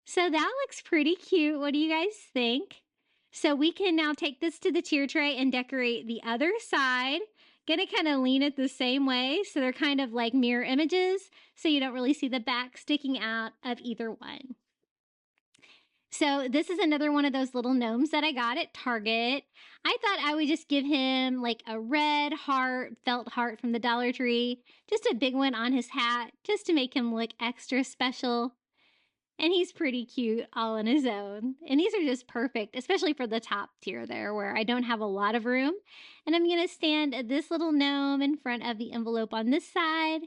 So that looks pretty cute. What do you guys think? So we can now take this to the tier tray and decorate the other side. Gonna kind of lean it the same way so they're kind of like mirror images, so you don't really see the back sticking out of either one. So this is another one of those little gnomes that I got at Target. I thought I would just give him like a red heart, felt heart from the Dollar Tree, just a big one on his hat, just to make him look extra special. And he's pretty cute all on his own. And these are just perfect, especially for the top tier there where I don't have a lot of room. And I'm going to stand this little gnome in front of the envelope on this side.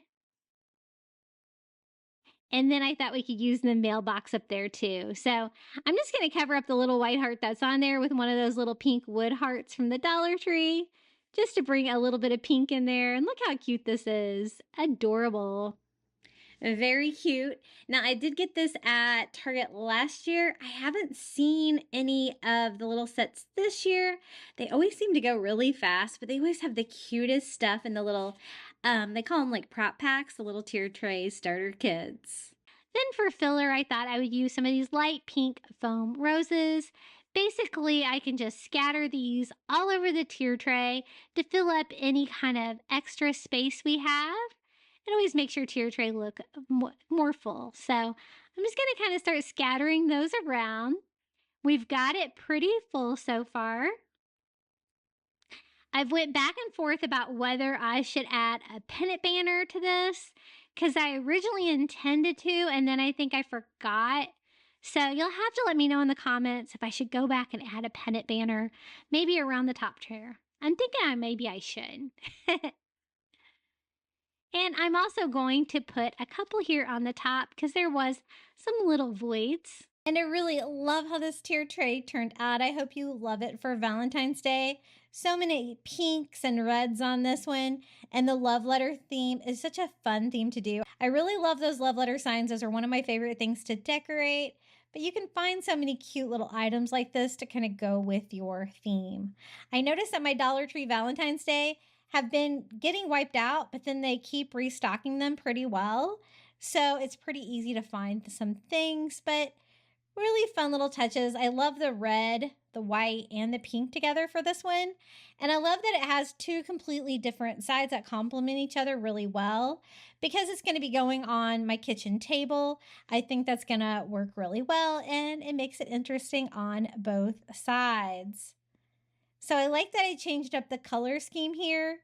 And then I thought we could use the mailbox up there too. So I'm just going to cover up the little white heart that's on there with one of those little pink wood hearts from the Dollar Tree, just to bring a little bit of pink in there. And look how cute this is. Adorable. Very cute. Now, I did get this at Target last year. I haven't seen any of the little sets this year. They always seem to go really fast, but they always have the cutest stuff in the little, they call them like prop packs, the little tier tray starter kits. Then for filler, I thought I would use some of these light pink foam roses. Basically, I can just scatter these all over the tier tray to fill up any kind of extra space we have. It always makes your tier tray look more full. So I'm just going to kind of start scattering those around. We've got it pretty full so far. I've went back and forth about whether I should add a pennant banner to this because I originally intended to, and then I think I forgot So you'll have to let me know in the comments if I should go back and add a pennant banner, maybe around the top chair. I'm thinking maybe I should. And I'm also going to put a couple here on the top because there was some little voids. And I really love how this tier tray turned out. I hope you love it for Valentine's Day. So many pinks and reds on this one. And the love letter theme is such a fun theme to do. I really love those love letter signs. Those are one of my favorite things to decorate. But you can find so many cute little items like this to kind of go with your theme. I noticed that my Dollar Tree Valentine's Day have been getting wiped out, but then they keep restocking them pretty well. So it's pretty easy to find some things, but really fun little touches. I love the red, the white, and the pink together for this one. And I love that it has two completely different sides that complement each other really well. Because it's going to be going on my kitchen table, I think that's going to work really well, and it makes it interesting on both sides. So I like that I changed up the color scheme here.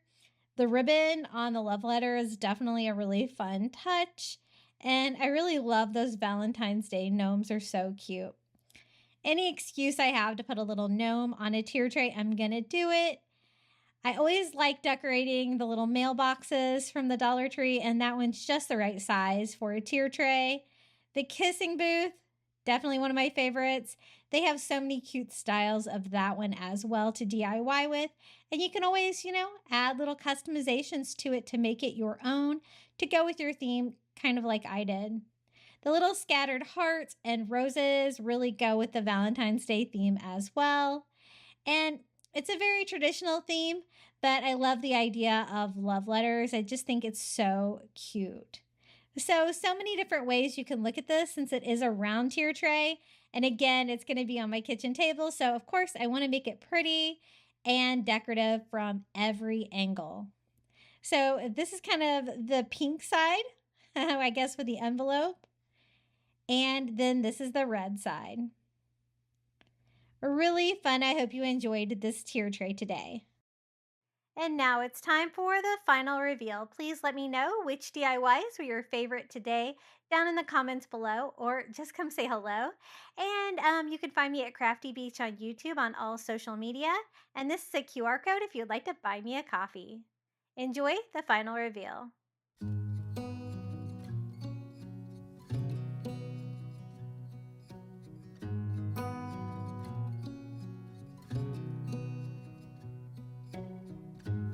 The ribbon on the love letter is definitely a really fun touch. And I really love those Valentine's Day gnomes. Are so cute. Any excuse I have to put a little gnome on a tier tray, I'm going to do it. I always like decorating the little mailboxes from the Dollar Tree, and that one's just the right size for a tier tray. The kissing booth, definitely one of my favorites. They have so many cute styles of that one as well to DIY with. And you can always, add little customizations to it to make it your own, to go with your theme, kind of like I did. The little scattered hearts and roses really go with the Valentine's Day theme as well. And it's a very traditional theme, but I love the idea of love letters. I just think it's so cute. So many different ways you can look at this since it is a round tier tray. And again, it's going to be on my kitchen table. So of course I want to make it pretty and decorative from every angle. So this is kind of the pink side, I guess, with the envelope. And then this is the red side. Really fun. I hope you enjoyed this tier tray today. And now it's time for the final reveal. Please let me know which DIYs were your favorite today down in the comments below, or just come say hello. And you can find me at Crafty Beach on YouTube on all social media. And this is a QR code if you'd like to buy me a coffee. Enjoy the final reveal.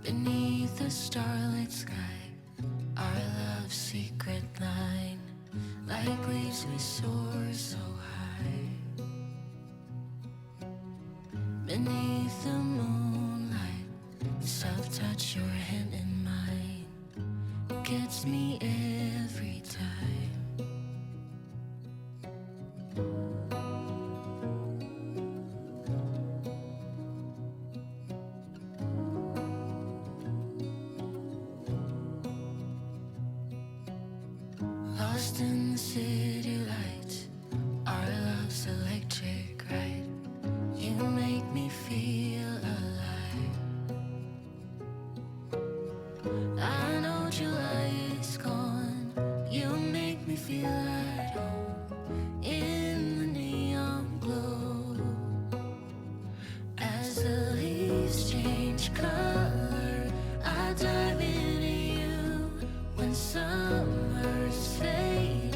Beneath the starlit sky, our love's secret line, like leaves we soar so high. Beneath the moonlight, soft touch your hand in mine, gets me every time. Lost in the city lights, our love's electric ride. You make me feel alive. I know July is gone. You make me feel at home in the neon glow. As the leaves change color, I dive into you when summer's fading.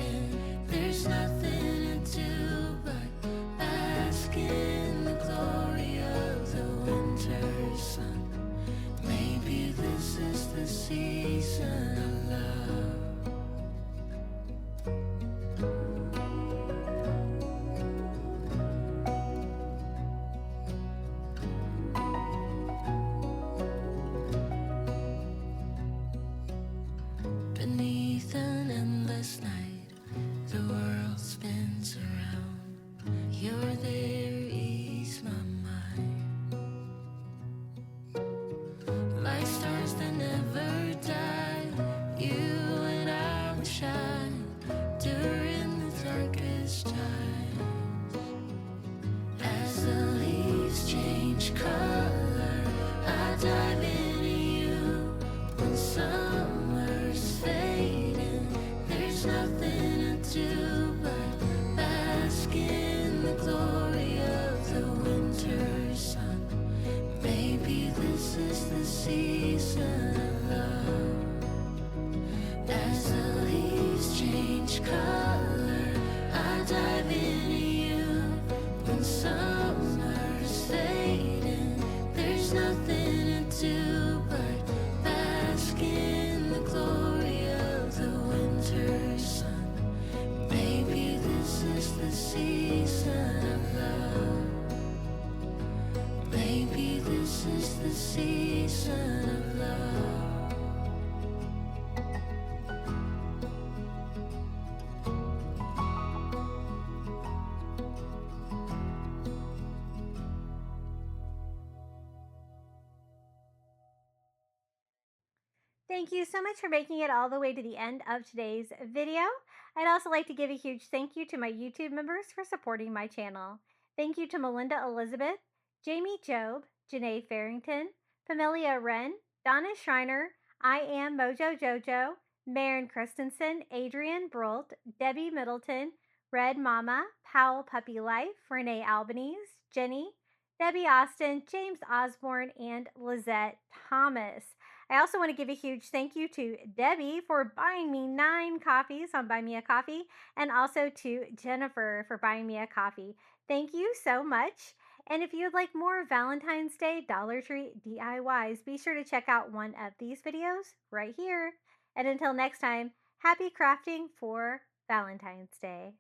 season of love. Thank you so much for making it all the way to the end of today's video. I'd also like to give a huge thank you to my YouTube members for supporting my channel. Thank you to Melinda Elizabeth, Jamie Job, Janae Farrington, Pamelia Wren, Donna Schreiner, I Am Mojo Jojo, Maren Christensen, Adrian Brolt, Debbie Middleton, Red Mama, Powell Puppy Life, Renee Albanese, Jenny, Debbie Austin, James Osborne, and Lizette Thomas. I also want to give a huge thank you to Debbie for buying me 9 coffees on Buy Me a Coffee, and also to Jennifer for buying me a coffee. Thank you so much. And if you'd like more Valentine's Day Dollar Tree DIYs, be sure to check out one of these videos right here. And until next time, happy crafting for Valentine's Day.